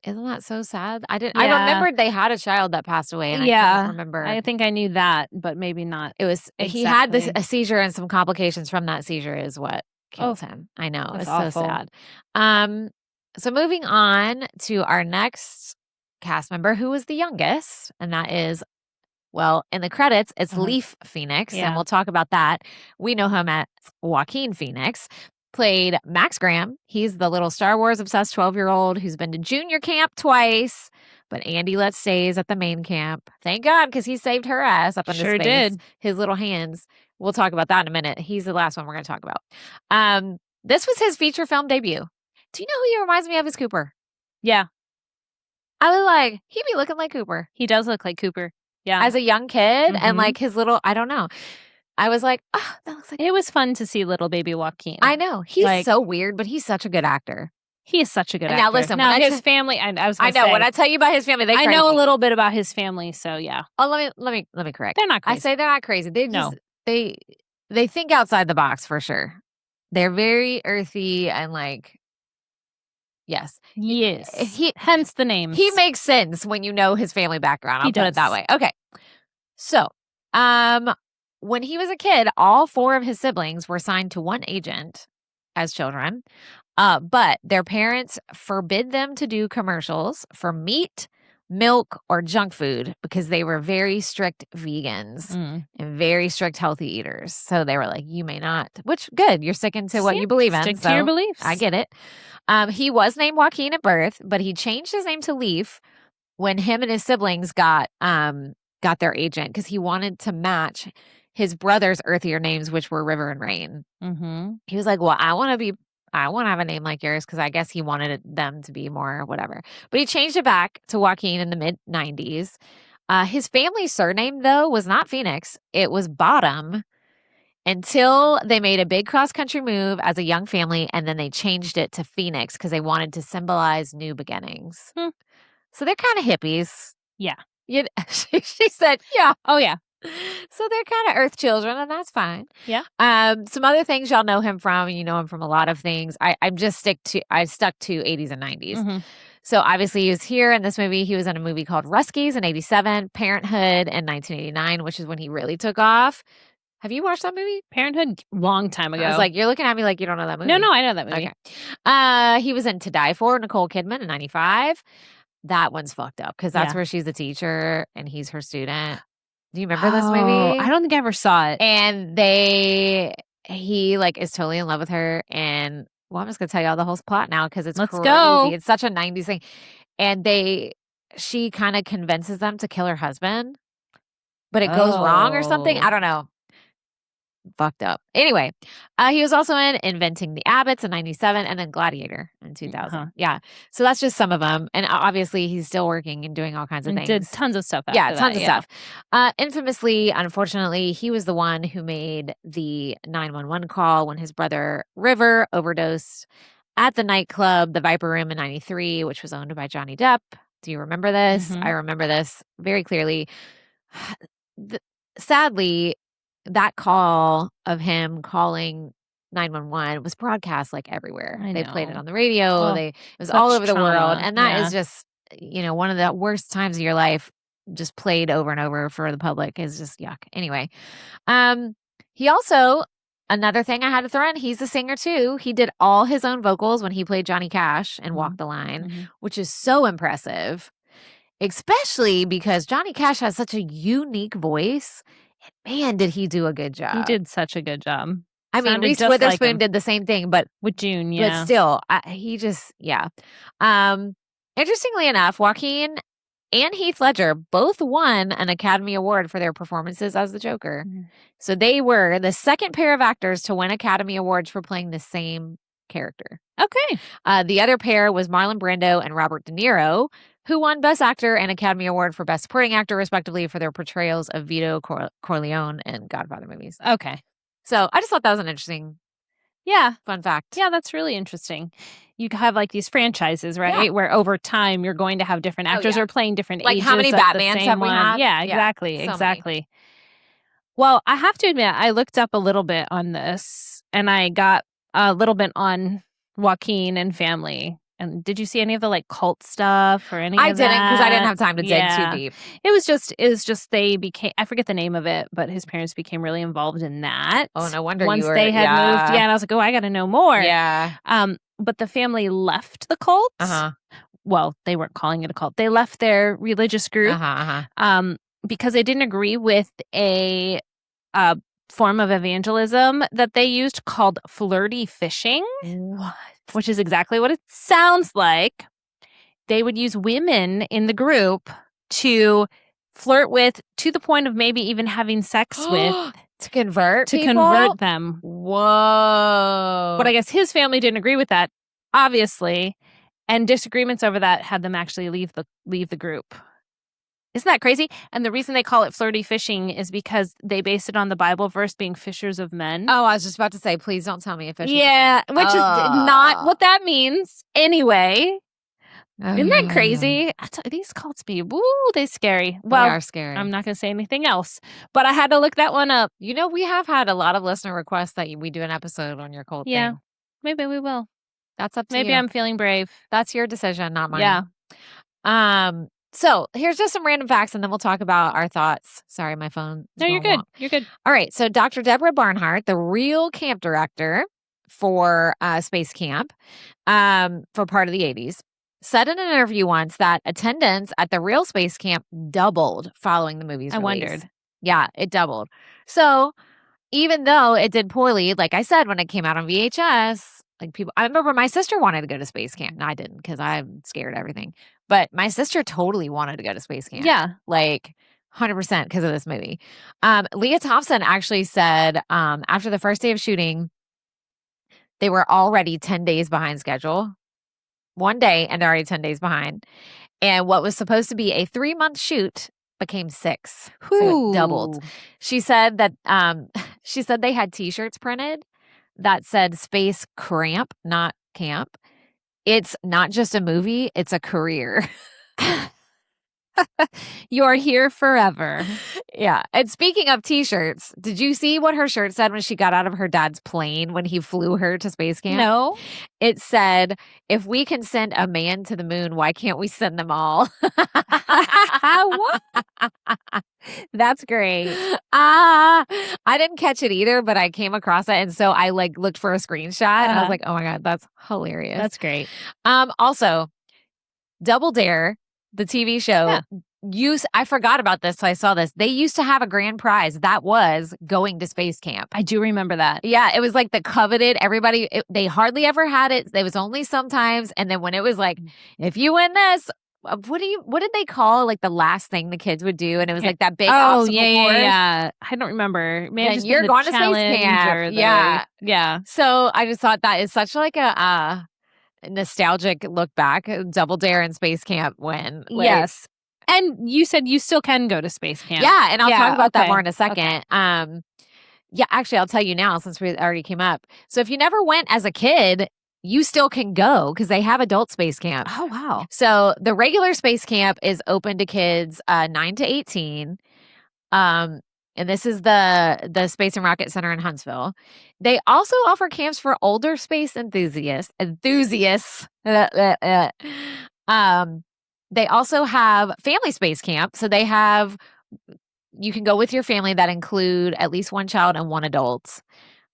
Isn't that so sad? I remembered they had a child that passed away, and I couldn't remember. I think I knew that, but maybe not. It was he had a seizure, and some complications from that seizure is what killed him. I know. It's so sad. So moving on to our next cast member, who was the youngest, and that is, well, in the credits, it's Leaf Phoenix, and we'll talk about that. We know him as Joaquin Phoenix. Played Max Graham. He's the little Star Wars obsessed 12-year-old who's been to junior camp twice, but Andy Letts stays at the main camp. Thank God, because he saved her ass up into space. Did. His little hands. We'll talk about that in a minute. He's the last one we're going to talk about. This was his feature film debut. Do you know who he reminds me of as Cooper? Yeah. I was like, he'd be looking like Cooper. He does look like Cooper. Yeah. As a young kid, and like his little, I don't know. I was like, oh, that looks like... It was fun to see little baby Joaquin. I know. He's so weird, but he's such a good actor. He is such a good actor. Now, listen. Now, his family, I was I know. say, when I tell you about his family, I know a little bit about his family, so yeah. Oh, let me correct. They're not crazy. I say they're not crazy. They just, they think outside the box for sure. They're very earthy and like, yes. Hence the name. He makes sense when you know his family background. I'll put it that way. Okay. So, when he was a kid, all 4 of his siblings were signed to one agent as children, but their parents forbid them to do commercials for meat, milk, or junk food because they were very strict vegans and very strict healthy eaters. So they were like, you may not, which good. You're sticking to what you believe in. Stick to your beliefs. I get it. He was named Joaquin at birth, but he changed his name to Leaf when him and his siblings got their agent because he wanted to match his brother's earthier names, which were River and Rain. He was like, well, I want to have a name like yours because I guess he wanted them to be more whatever. But he changed it back to Joaquin in the mid-90s. His family's surname, though, was not Phoenix. It was Bottom until they made a big cross-country move as a young family, and then they changed it to Phoenix because they wanted to symbolize new beginnings. So they're kind of hippies. Yeah. She said, yeah. Oh, yeah. So they're kind of earth children, and that's fine. Yeah. Some other things y'all know him from. You know him from a lot of things. I stuck to 80s and 90s. So obviously he was here in this movie. He was in a movie called Ruskies in 87, Parenthood in 1989, which is when he really took off. Have you watched that movie? Parenthood, long time ago. I was like, you're looking at me like you don't know that movie. No, I know that movie. Okay. He was in To Die For, Nicole Kidman in 95. That one's fucked up because that's where she's a teacher and he's her student. Do you remember this movie? I don't think I ever saw it. And he like is totally in love with her. And well, I'm just gonna tell y'all the whole plot now because it's crazy. Go. It's such a 90s thing. And she kind of convinces them to kill her husband, but it goes wrong or something. I don't know. Fucked up. Anyway, he was also in Inventing the Abbotts in 97 and then Gladiator in 2000. Yeah. So that's just some of them. And obviously he's still working and doing all kinds of things. Did tons of stuff. Tons of stuff. Infamously, unfortunately, he was the one who made the 911 call when his brother River overdosed at the nightclub, the Viper Room in 93, which was owned by Johnny Depp. Do you remember this? I remember this very clearly. Sadly, that call of him calling 911 was broadcast like everywhere. They played it on the radio. It was all over the world. And that is just, one of the worst times of your life, just played over and over for the public is just yuck. Anyway, he also, another thing I had to throw in, he's a singer too. He did all his own vocals when he played Johnny Cash and Walk the Line, which is so impressive, especially because Johnny Cash has such a unique voice. Man, did he do a good job. He did such a good job. I mean, Reese Witherspoon did the same thing, but with June, But still, he just, Interestingly enough, Joaquin and Heath Ledger both won an Academy Award for their performances as the Joker. So they were the second pair of actors to win Academy Awards for playing the same character. Okay. The other pair was Marlon Brando and Robert De Niro, who won Best Actor and Academy Award for Best Supporting Actor, respectively, for their portrayals of Vito Corleone and Godfather movies. Okay. So I just thought that was an interesting fun fact. Yeah, that's really interesting. You have like these franchises, right? Yeah. Where over time you're going to have different actors or playing different Like ages. how many of the Batmans same have we one. had? Yeah, Yeah, exactly. so many. Exactly. Well, I have to admit, I looked up a little bit on this and I got a little bit on Joaquin and family. And did you see any of the like cult stuff or any I of didn't because I didn't that? have time to dig too deep. It was just they became, I forget the name of it, but his parents became really involved in that. Oh, no wonder once you were, they had moved. Yeah, and I was like, oh, I got to know more. Yeah. But the family left the cult. Uh-huh. Well, they weren't calling it a cult. They left their religious group because they didn't agree with a form of evangelism that they used called flirty fishing. What? Which is exactly what it sounds like. They would use women in the group to flirt with, to the point of maybe even having sex with. To convert people? Convert them. Whoa. But I guess his family didn't agree with that, obviously. And disagreements over that had them actually leave the group. Isn't that crazy? And the reason they call it flirty fishing is because they base it on the Bible verse being fishers of men. Oh, I was just about to say, please don't tell me a fisher. Yeah, which is not what that means anyway. Isn't that crazy? These cults be, they're scary. Well, they are scary. I'm not going to say anything else, but I had to look that one up. You know, we have had a lot of listener requests that we do an episode on your cult thing. Maybe we will. That's up to you. Maybe I'm feeling brave. That's your decision, not mine. Yeah. So here's just some random facts, and then we'll talk about our thoughts. Sorry, my phone. No, you're good. You're good. All right. So Dr. Deborah Barnhart, the real camp director for Space Camp for part of the 80s, said in an interview once that attendance at the real Space Camp doubled following the movie's release. Wondered. Yeah, it doubled. So even though it did poorly, like I said, when it came out on VHS, like people, I remember my sister wanted to go to Space Camp. No, I didn't because I'm scared of everything. But my sister totally wanted to go to Space Camp. Yeah. Like 100% because of this movie. Leah Thompson actually said after the first day of shooting, they were already 10 days behind schedule. One day, and they're already 10 days behind. And what was supposed to be a 3-month shoot became 6. So it doubled. She said that they had T-shirts printed that said Space Cramp, not Camp. It's not just a movie, it's a career. You're here forever. Yeah. And speaking of T-shirts, did you see what her shirt said when she got out of her dad's plane when he flew her to Space Camp? No. It said, if we can send a man to the moon, why can't we send them all? What? That's great. I didn't catch it either, but I came across it. And so I looked for a screenshot and I was like, oh my God, that's hilarious. That's great. Also, Double Dare, the TV show, I forgot about this till I saw this. They used to have a grand prize that was going to Space Camp. I do remember that. Yeah, it was like the coveted. Everybody, they hardly ever had it. It was only sometimes. And then when it was like, if you win this, what did they call like the last thing the kids would do? And it was like that big obstacle course. Yeah. I don't remember. Man, you're going to Space Camp. Yeah. So I just thought that is such like a nostalgic look back. Double Dare and Space Camp win. Yes. And you said you still can go to Space Camp. Yeah, and I'll talk about that more in a second. Okay. Yeah, actually, I'll tell you now since we already came up. So if you never went as a kid, you still can go because they have adult Space Camp. Oh, wow. So the regular Space Camp is open to kids 9 to 18. And this is the Space and Rocket Center in Huntsville. They also offer camps for older space enthusiasts. They also have family space camp. So you can go with your family that include at least one child and one adult.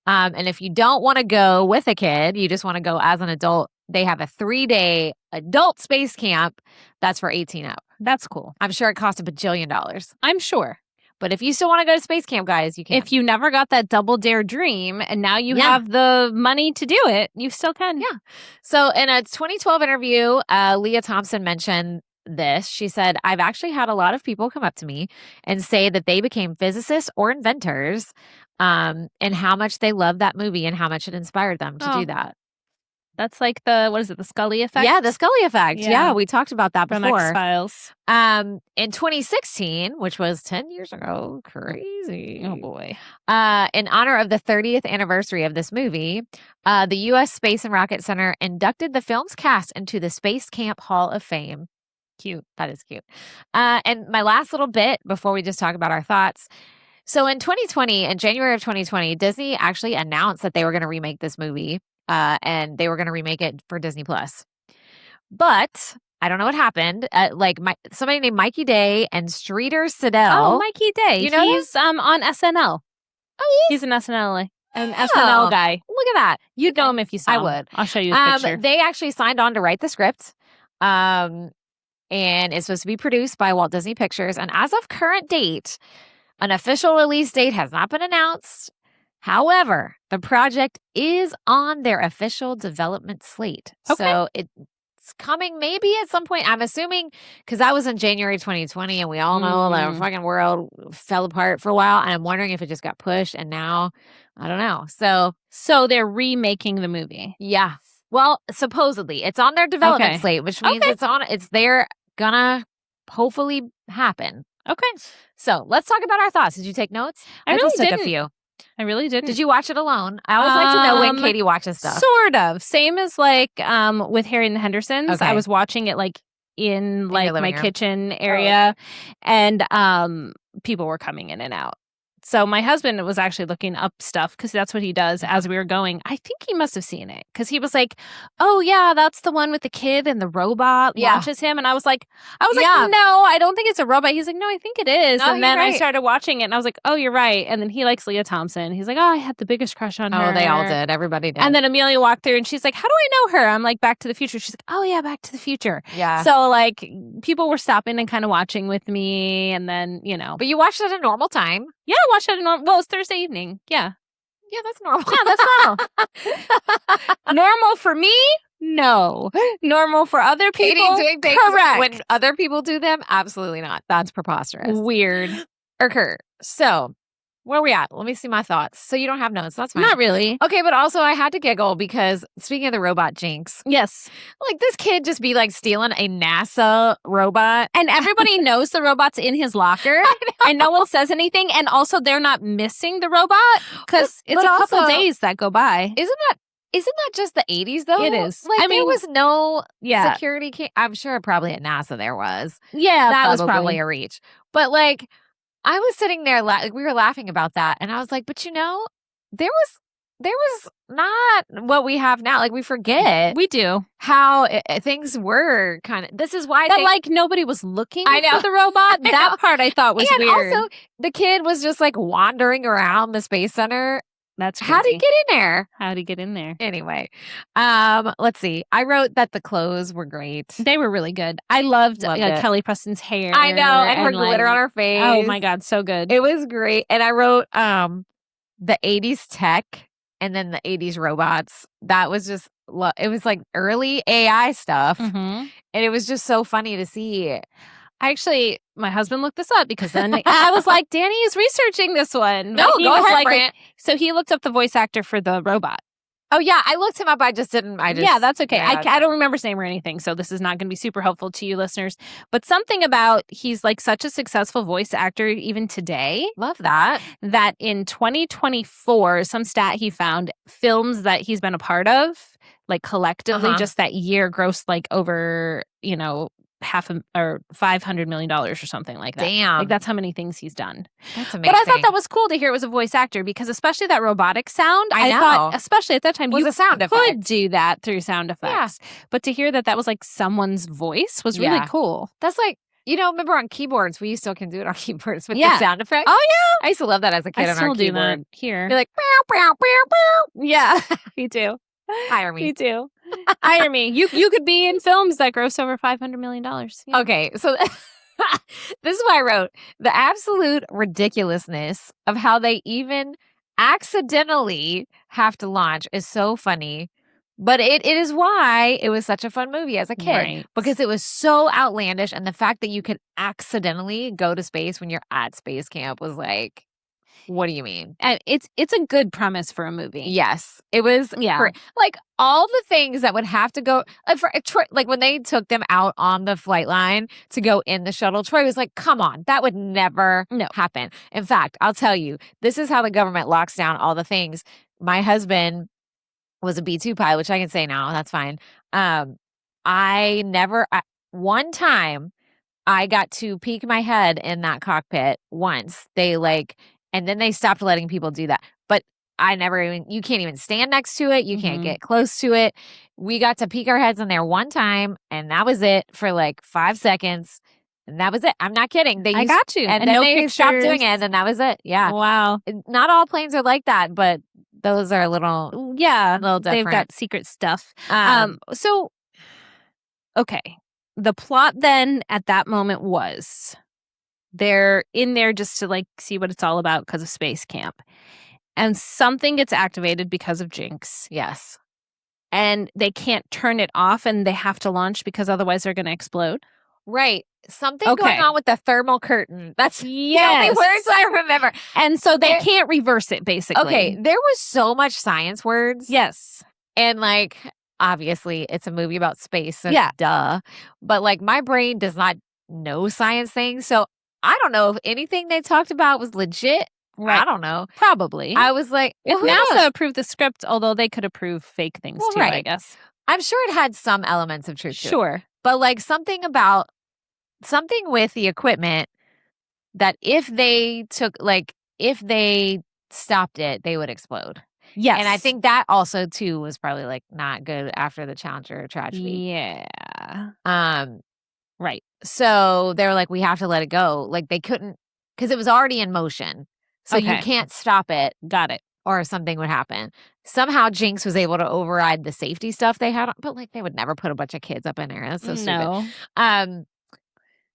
And if you don't want to go with a kid, you just want to go as an adult, they have a 3-day adult space camp that's for 18 up. That's cool. I'm sure it costs $1 bajillion. I'm sure. But if you still want to go to Space Camp, guys, you can. If you never got that Double Dare dream and now you have the money to do it, you still can. Yeah. So in a 2012 interview, Leah Thompson mentioned this. She said, I've actually had a lot of people come up to me and say that they became physicists or inventors and how much they loved that movie and how much it inspired them to do that. That's like the, what is it, the Scully effect? Yeah, the Scully effect. Yeah, we talked about that from before. X-Files. In 2016, which was 10 years ago, crazy. Oh boy. In honor of the 30th anniversary of this movie, the U.S. Space and Rocket Center inducted the film's cast into the Space Camp Hall of Fame. Cute. That is cute. And my last little bit before we just talk about our thoughts. So in 2020, in January of 2020, Disney actually announced that they were going to remake this movie. And they were going to remake it for Disney Plus. But I don't know what happened. Somebody named Mikey Day and Streeter Siddell. Oh, Mikey Day. You know he's on SNL. Oh, he's an SNL guy. Look at that. You'd know him if you saw him. I would. I'll show you a picture. They actually signed on to write the script. And it's supposed to be produced by Walt Disney Pictures. And as of current date, an official release date has not been announced. However, the project is on their official development slate. Okay. So it's coming maybe at some point. I'm assuming because that was in January 2020 and we all know the fucking world fell apart for a while. And I'm wondering if it just got pushed and now, I don't know. So they're remaking the movie. Yeah. Well, supposedly it's on their development slate, which means they're gonna hopefully happen. Okay. So let's talk about our thoughts. Did you take notes? I really took didn't. a few. I really didn't. Did you watch it alone? I always like to know when Katie watches stuff. Sort of. Same as like with Harry and the Hendersons. Okay. I was watching it like in like my room. kitchen area and people were coming in and out. So my husband was actually looking up stuff because that's what he does as we were going. I think he must have seen it because he was like, "Oh yeah, that's the one with the kid and the robot launches him." And I was like, "No, I don't think it's a robot." He's like, "No, I think it is." No, and then right. I started watching it and I was like, "Oh, you're right." And then he likes Leah Thompson. He's like, "Oh, I had the biggest crush on her." Oh, they all did. Everybody did. And then Amelia walked through and she's like, "How do I know her?" I'm like, "Back to the Future." She's like, "Oh yeah, Back to the Future." Yeah. So like people were stopping and kind of watching with me, and then But you watched it at a normal time. Yeah, I watched it at normal. Well, it's Thursday evening. Yeah. Yeah, that's normal. Yeah, that's normal. Normal for me? No. Normal for other people? Katie doing things correct. when other people do them? Absolutely not. That's preposterous. Weird. Occur. So, where are we at? Let me see my thoughts. So you don't have notes. That's fine. Not really. Okay, but also I had to giggle because speaking of the robot Jinx, Yes. like this kid just be like stealing a NASA robot. And everybody knows the robot's in his locker and no one says anything. And also they're not missing the robot because it's But a couple also- days that go by. Isn't that just the 80s though? It is. Like I mean, there was no yeah. security I'm sure probably at NASA there was. Yeah, That was probably a reach. But like I was sitting there we were laughing about that and I was like, but there was not what we have now. Like we forget We do. how things were kind of. This is why That like nobody was looking I know. for the robot. I That know. part I thought was and weird. also the kid was just like wandering around the space center. That's crazy. How'd he get in there? How'd he get in there? Anyway, let's see. I wrote that the clothes were great. They were really good. I loved it. Kelly Preston's hair. I know, and her like, glitter on her face. Oh my god, so good. It was great. And I wrote the 80s tech and then the 80s robots. That was just it was like early AI stuff. Mhm. And it was just so funny to see. Actually, my husband looked this up because then I was like, Danny is researching this one. No, He go was ahead, like, Brant. So he looked up the voice actor for the robot. Oh yeah, I looked him up. Yeah, that's okay. Yeah, I don't remember his name or anything, so this is not going to be super helpful to you listeners. But something about he's like such a successful voice actor even today love that. that in 2024, some stat he found, films that he's been a part of, like collectively just that year grossed like over, $500 million or something like that. Damn. Like that's how many things he's done. That's amazing. But I thought that was cool to hear it was a voice actor because especially that robotic sound, I know. thought, especially at that time, Was you a sound could effect. do that through sound effects. But to hear that was like someone's voice was really Yeah. cool. That's like, remember on keyboards, we still can do it on keyboards with Yeah. the sound effect. Oh yeah, I used to love that as a kid I on still our do keyboard. that here. You're like, bow, bow, bow, bow. Yeah, me too. Hire Me me. too. Hire me. You could be in films that gross over $500 million. Yeah. Okay, so this is what I wrote. The absolute ridiculousness of how they even accidentally have to launch is so funny. But it is why it was such a fun movie as a kid. Right. Because it was so outlandish. And the fact that you could accidentally go to space when you're at space camp was like, What do you mean? It's a good premise for a movie. Yes, it was. Yeah. Like all the things that would have to go like when they took them out on the flight line to go in the shuttle, Troy was like, come on, that would never happen. In fact, I'll tell you, this is how the government locks down all the things. My husband was a B-2 pilot, which I can say now, that's fine. One time I got to peek my head in that cockpit once. And then they stopped letting people do that. But you can't even stand next to it. You can't get close to it. We got to peek our heads in there one time, and that was it for like 5 seconds. And that was it. I'm not kidding. I got you. And then they stopped doing it, and that was it. Yeah. Wow. Not all planes are like that, but those are a little different. They've got secret stuff. So, okay. The plot then at that moment was they're in there just to like see what it's all about because of space camp. And something gets activated because of Jinx. Yes. And they can't turn it off and they have to launch because otherwise they're going to explode. Right. Something going on with the thermal curtain. That's the only words I remember. And so they can't reverse it, basically. Okay. There was so much science words. Yes. And like, obviously, it's a movie about space. So duh. But like, my brain does not know science things. So I don't know if anything they talked about was legit. Right. I don't know. Probably. I was like, if NASA approved the script, although they could approve fake things too, I guess. I'm sure it had some elements of truth to it. Sure. But like something with the equipment that if they stopped it, they would explode. Yes. And I think that also too was probably like not good after the Challenger tragedy. Yeah. Right. So they were like, we have to let it go. Like they couldn't, because it was already in motion. So you can't stop it. Got it. Or something would happen. Somehow Jinx was able to override the safety stuff they had, but like they would never put a bunch of kids up in there. That's so stupid.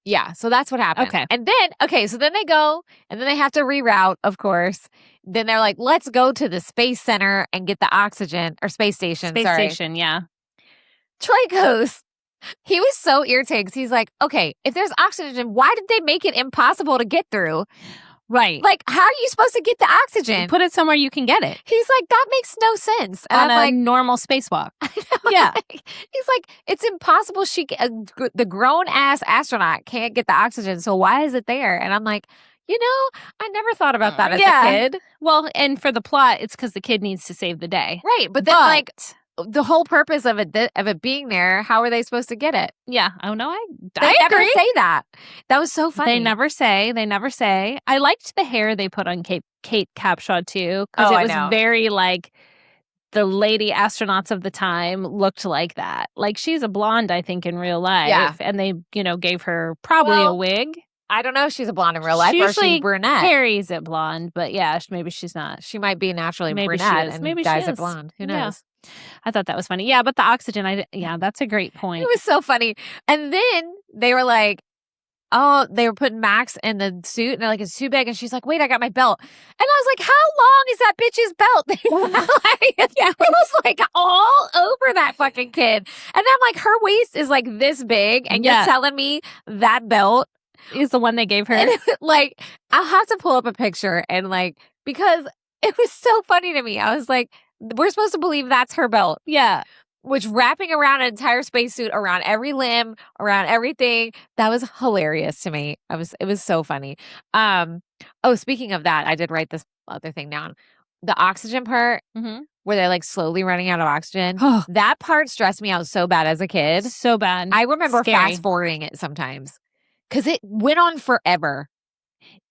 Yeah, so that's what happened. Okay. And then, so then they go, and then they have to reroute, of course. Then they're like, let's go to the space center and get the oxygen, or space station, station, yeah. Troy goes, he was so irritated because he's like, okay, if there's oxygen, why did they make it impossible to get through? Right. Like, how are you supposed to get the oxygen? Put it somewhere you can get it. He's like, that makes no sense. And I'm like, normal spacewalk. Yeah. He's like, it's impossible. The grown-ass astronaut can't get the oxygen, so why is it there? And I'm like, I never thought about that as a kid. Well, and for the plot, it's because the kid needs to save the day. Right. But then, like, the whole purpose of it being there, how are they supposed to get it? Yeah. Oh, no, They never say that. That was so funny. They never say. I liked the hair they put on Kate Capshaw, too, because it was very, like, the lady astronauts of the time looked like that. Like, she's a blonde, I think, in real life. Yeah. And they, gave her probably a wig. I don't know if she's a blonde in real life or she's brunette. Carrie's it blonde, but yeah, maybe she's not. She might be naturally brunette and maybe guys she are is. blonde. Who knows? I thought that was funny. Yeah, but the oxygen, that's a great point. It was so funny. And then they were like, they were putting Max in the suit and they're like, it's too big. And she's like, wait, I got my belt. And I was like, how long is that bitch's belt? It was like all over that fucking kid. And I'm like, her waist is like this big. And you're telling me that belt is the one they gave her? And like, I'll have to pull up a picture and like, because it was so funny to me. I was like, we're supposed to believe that's her belt. Yeah. Which wrapping around an entire spacesuit, around every limb, around everything, that was hilarious to me. It was so funny. Speaking of that, I did write this other thing down. The oxygen part, where they're like slowly running out of oxygen. That part stressed me out so bad as a kid. So bad. I remember fast forwarding it sometimes because it went on forever.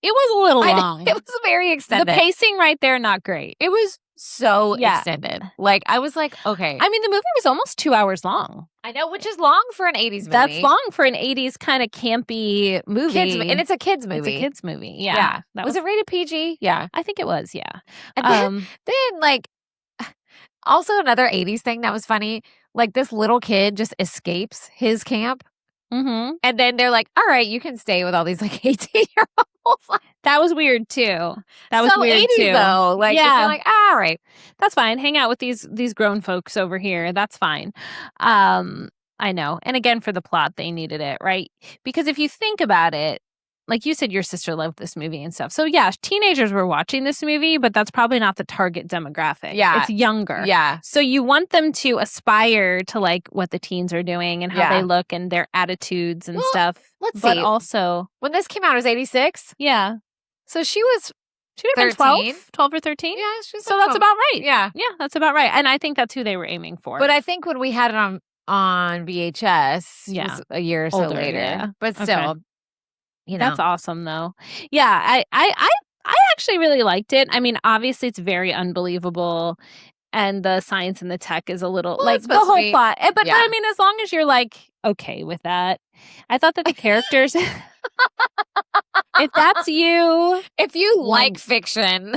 It was a little long. It was very extended. The pacing right there, not great. It was so extended. Like, I was like, okay. I mean, the movie was almost 2 hours long. I know, which is long for an 80s movie. That's long for an 80s kind of campy movie. And it's a kid's movie. It's a kid's movie, yeah. Was it rated PG? Yeah. I think it was, yeah. And then, like, also another 80s thing that was funny, like, this little kid just escapes his camp. Mm-hmm. And then they're like, all right, you can stay with all these, like, 18-year-olds. That was weird, too. That was weird, 80s, too. Though. Like, like, all right. That's fine. Hang out with these grown folks over here. That's fine. I know. And again, for the plot, they needed it, right? Because if you think about it, like you said, your sister loved this movie and stuff. So yeah, teenagers were watching this movie, but that's probably not the target demographic. Yeah. It's younger. Yeah. So you want them to aspire to like what the teens are doing and how they look and their attitudes and stuff. Let's but see. also, when this came out, it was 86. Yeah. So she was would have been 12 or 13. Yeah, she's so that's about right. Yeah. Yeah, that's about right. And I think that's who they were aiming for. But I think when we had it on VHS, it was a year or so Older, later. yeah. But still, That's awesome, though. Yeah, I actually really liked it. I mean, obviously, it's very unbelievable, and the science and the tech is a little like the whole plot. But I mean, as long as you're like okay with that, I thought that the characters. If that's you, if you like fiction.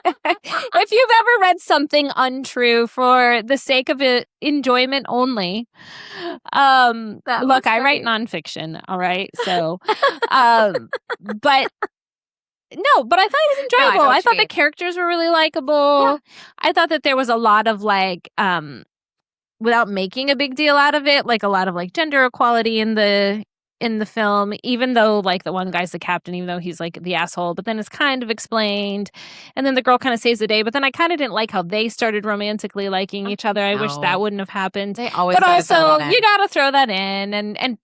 If you've ever read something untrue for the sake of it, enjoyment only, look, I write nonfiction, all right? So, but I thought it was enjoyable. I thought the characters were really likable. Yeah. I thought that there was a lot of like, without making a big deal out of it, like a lot of like gender equality in the film, even though like the one guy's the captain, even though he's like the asshole, but then it's kind of explained, and then the girl kind of saves the day. But then I kind of didn't like how they started romantically liking each other. I wish that wouldn't have happened. They always, but also you got to throw that in, and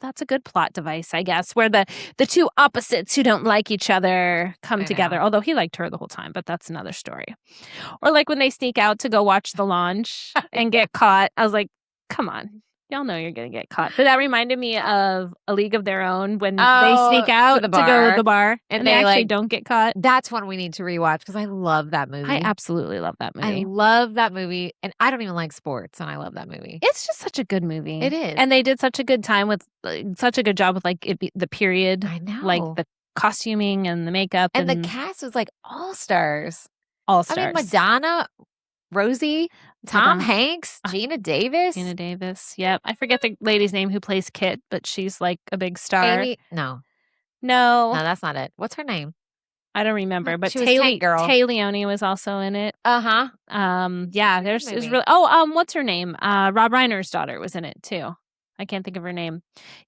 that's a good plot device, I guess, where the two opposites who don't like each other come together. Although he liked her the whole time, but that's another story. Or like when they sneak out to go watch the launch and get caught. I was like, come on. Y'all know you're going to get caught. But that reminded me of A League of Their Own when they sneak out to go to the bar and they actually don't get caught. That's one we need to rewatch because I love that movie. I absolutely love that movie. I love that movie. And I don't even like sports, and I love that movie. It's just such a good movie. It is. And they did such a good time with such a good job with like the period. I know. Like the costuming and the makeup. And the cast was like all-stars. All-stars. I mean, Madonna, Rosie, Tom Hanks, Gina Davis. Yep. I forget the lady's name who plays Kit, but she's like a big star. Amy? No, that's not it. What's her name? I don't remember. But Tay Leone was also in it. Yeah, there's really. Oh, what's her name? Rob Reiner's daughter was in it too. I can't think of her name.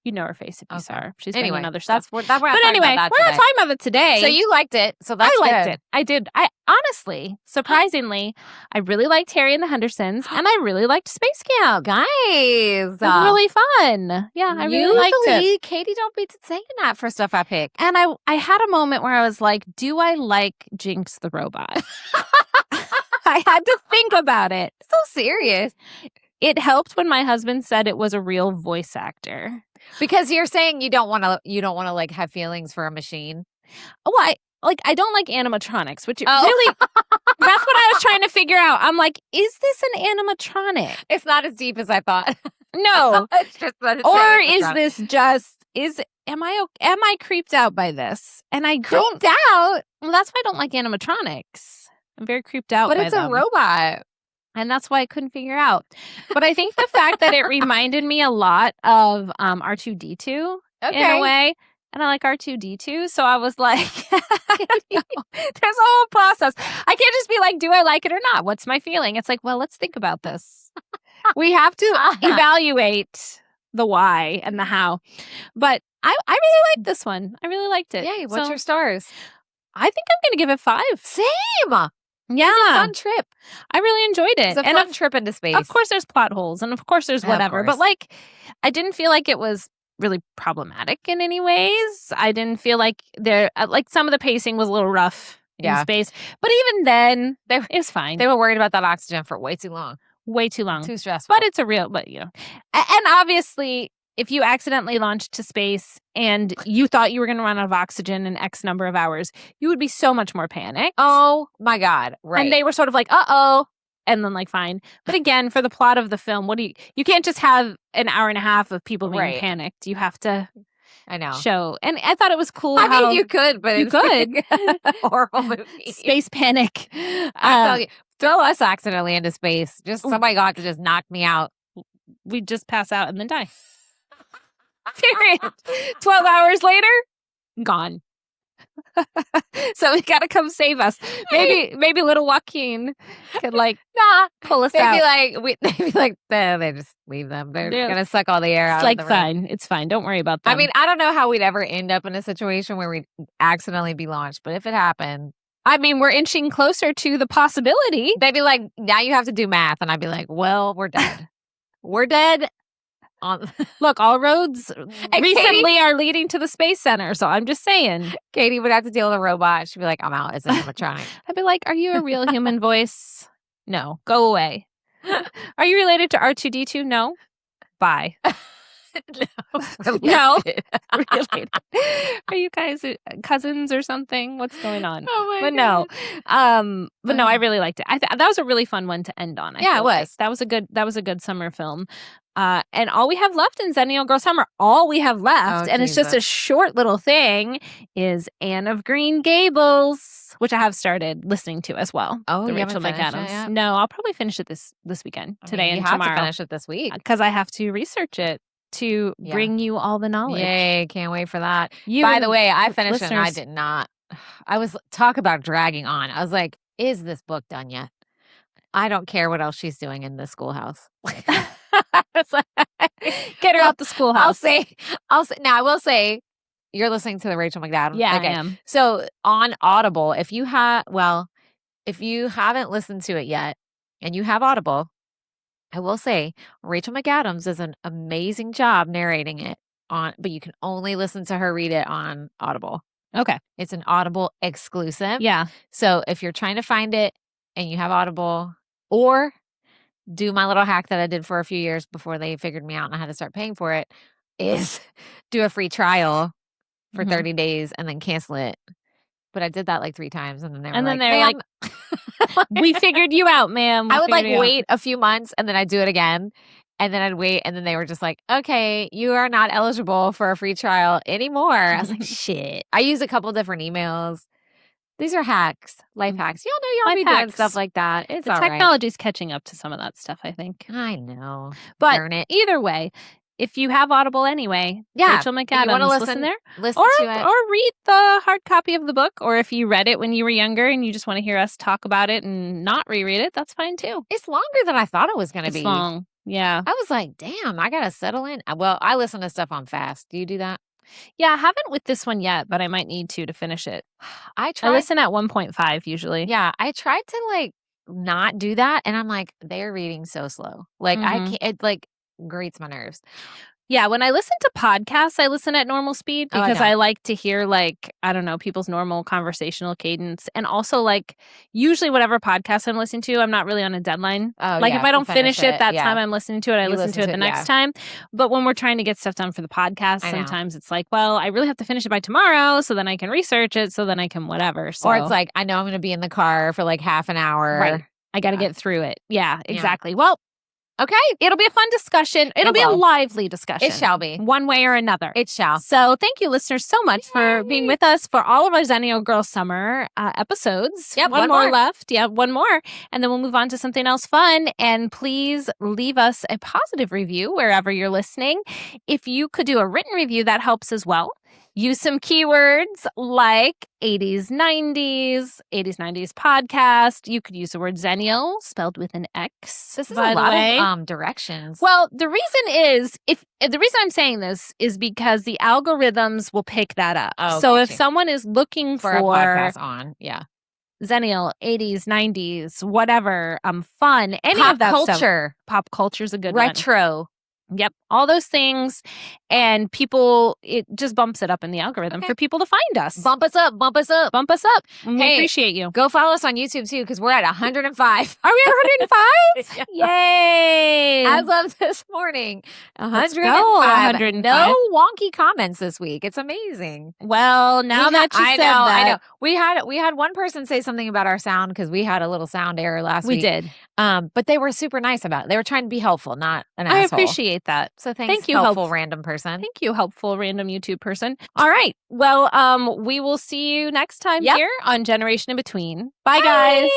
You know her face if you saw her. She's been in other stuff. But anyway, we're not talking about it today. So you liked it. So that's I liked it. I did. I honestly, surprisingly, I really liked Harry and the Hendersons, and I really liked Space Camp. Guys, it was really fun. Yeah, I really liked it. Katie don't be saying that for stuff I pick. And I had a moment where I was like, do I like Jinx the robot? I had to think about it. So serious. It helped when my husband said it was a real voice actor. Because you're saying you don't want to like have feelings for a machine. Oh, I don't like animatronics, which really that's what I was trying to figure out. I'm like, is this an animatronic? It's not as deep as I thought. No. It's just that it's or is this just am I creeped out by this? And I don't doubt. Well, that's why I don't like animatronics. I'm very creeped out by them. But it's a robot. And that's why I couldn't figure out. But I think the fact that it reminded me a lot of R2-D2 in a way. And I like R2-D2. So I was like, there's a whole process. I can't just be like, do I like it or not? What's my feeling? It's like, well, let's think about this. We have to evaluate the why and the how. But I really liked this one. I really liked it. Yay. What's your stars? I think I'm going to give it 5. Same. Yeah. It was a fun trip. I really enjoyed it. It's a fun trip into space. Of course there's plot holes and of course there's whatever. But like, I didn't feel like it was really problematic in any ways. I didn't feel like like some of the pacing was a little rough in space. But even then, it was fine. They were worried about that oxygen for way too long. Way too long. Too stressful. But it's and obviously, if you accidentally launched to space and you thought you were going to run out of oxygen in X number of hours, you would be so much more panicked. Oh my God. Right. And they were sort of like, uh-oh. And then like, fine. But again, for the plot of the film, you can't just have an hour and a half of people being panicked. You have to show. And I thought it was cool. I mean, you could, but you could. Horrible movie. Space panic. I tell you, throw us accidentally into space. Just somebody got to just knock me out. We'd just pass out and then die. Period. 12 hours later, gone. So we gotta come save us. Maybe little Joaquin could pull us they'd out. They'd be like, they just leave them. They're gonna suck all the air out. It's of the room. fine. It's fine. Don't worry about them. I mean, I don't know how we'd ever end up in a situation where we'd accidentally be launched, but if it happened, I mean, we're inching closer to the possibility. They'd be like, now you have to do math, and I'd be like, well, we're dead. We're dead. Look, all roads recently are leading to the Space Center, so I'm just saying. Katie would have to deal with a robot. She'd be like, I'm out. It's an animatronic. I'd be like, are you a real human voice? No. Go away. Are you related to R2-D2? No. Bye. No. Related. Are you guys cousins or something? What's going on? Oh my God. But no, I really liked it. That was a really fun one to end on. Yeah, it was. That was a good summer film. And all we have left in Xennial Girl Summer, it's just a short little thing, is Anne of Green Gables, which I have started listening to as well. Oh, the you Rachel haven't finished it yet? No, I'll probably finish it this weekend, today and tomorrow. You have to finish it this week. Because I have to research it to bring you all the knowledge. Yay, can't wait for that. By the way, I finished it and I did not. I was, talk about dragging on. I was like, is this book done yet? I don't care what else she's doing in the schoolhouse. Get her out the schoolhouse. I'll say. Now I will say, you're listening to the Rachel McAdams. Yeah, okay. I am. So on Audible, if you haven't listened to it yet, and you have Audible, I will say Rachel McAdams does an amazing job narrating it but you can only listen to her read it on Audible. Okay, it's an Audible exclusive. Yeah. So if you're trying to find it and you have Audible, or do my little hack that I did for a few years before they figured me out and I had to start paying for it, is do a free trial for 30 days and then cancel it. But I did that like 3 times and then they were like, we figured you out, ma'am. I would wait a few months and then I'd do it again. And then I'd wait and then they were just like, okay, you are not eligible for a free trial anymore. I was like, shit. I used a couple different emails. These are hacks, life hacks. Y'all know y'all be doing stuff like that. It's all right. Technology's catching up to some of that stuff, I think. I know. But Darn it. Either way, if you have Audible anyway, Rachel McAdams, you want to listen there. Listen to it. Or read the hard copy of the book. Or if you read it when you were younger and you just want to hear us talk about it and not reread it, that's fine too. It's longer than I thought it was going to be. It's long. Yeah. I was like, damn, I got to settle in. Well, I listen to stuff on fast. Do you do that? Yeah, I haven't with this one yet, but I might need to finish it. I listen at 1.5 usually. Yeah, I tried to not do that, and I'm like, they're reading so slow. I can't. It grates my nerves. Yeah, when I listen to podcasts, I listen at normal speed because I like to hear I don't know, people's normal conversational cadence. And also usually whatever podcast I'm listening to, I'm not really on a deadline. If I don't finish it that time I'm listening to it, I listen to it the next time. But when we're trying to get stuff done for the podcast, sometimes it's like, well, I really have to finish it by tomorrow so then I can research it, so then I can whatever. So. Or it's like, I know I'm going to be in the car for half an hour. Right. I got to get through it. Yeah, exactly. Well, okay. It'll be a fun discussion. It'll be a lively discussion. It shall be. One way or another. It shall. So thank you, listeners, so much for being with us for all of our Xennial Girl Summer episodes. Yep, one more left. Yeah, one more. And then we'll move on to something else fun. And please leave us a positive review wherever you're listening. If you could do a written review, that helps as well. Use some keywords like 80s, 90s podcast. You could use the word Xennial, spelled with an X. This is a lot of directions. Well, the reason is, the reason I'm saying this is because the algorithms will pick that up. Oh, so if someone is looking for a podcast on, Xennial, 80s, 90s, whatever, fun, any of that culture. Stuff. Pop culture is a good Retro. Yep. All those things. And it just bumps it up in the algorithm for people to find us. Bump us up. Bump us up. Bump us up. We appreciate you. Go follow us on YouTube too, because we're at 105. Are we at 105? Yay. As of this morning, 105. 105. No wonky comments this week. It's amazing. Well, now that you said that. I know. We had one person say something about our sound because we had a little sound error last week. We did. But they were super nice about it. They were trying to be helpful, not an asshole. I appreciate that. So thank you, helpful random person. Thank you, helpful random YouTube person. All right. Well, we will see you next time here on Generation in Between. Bye, guys.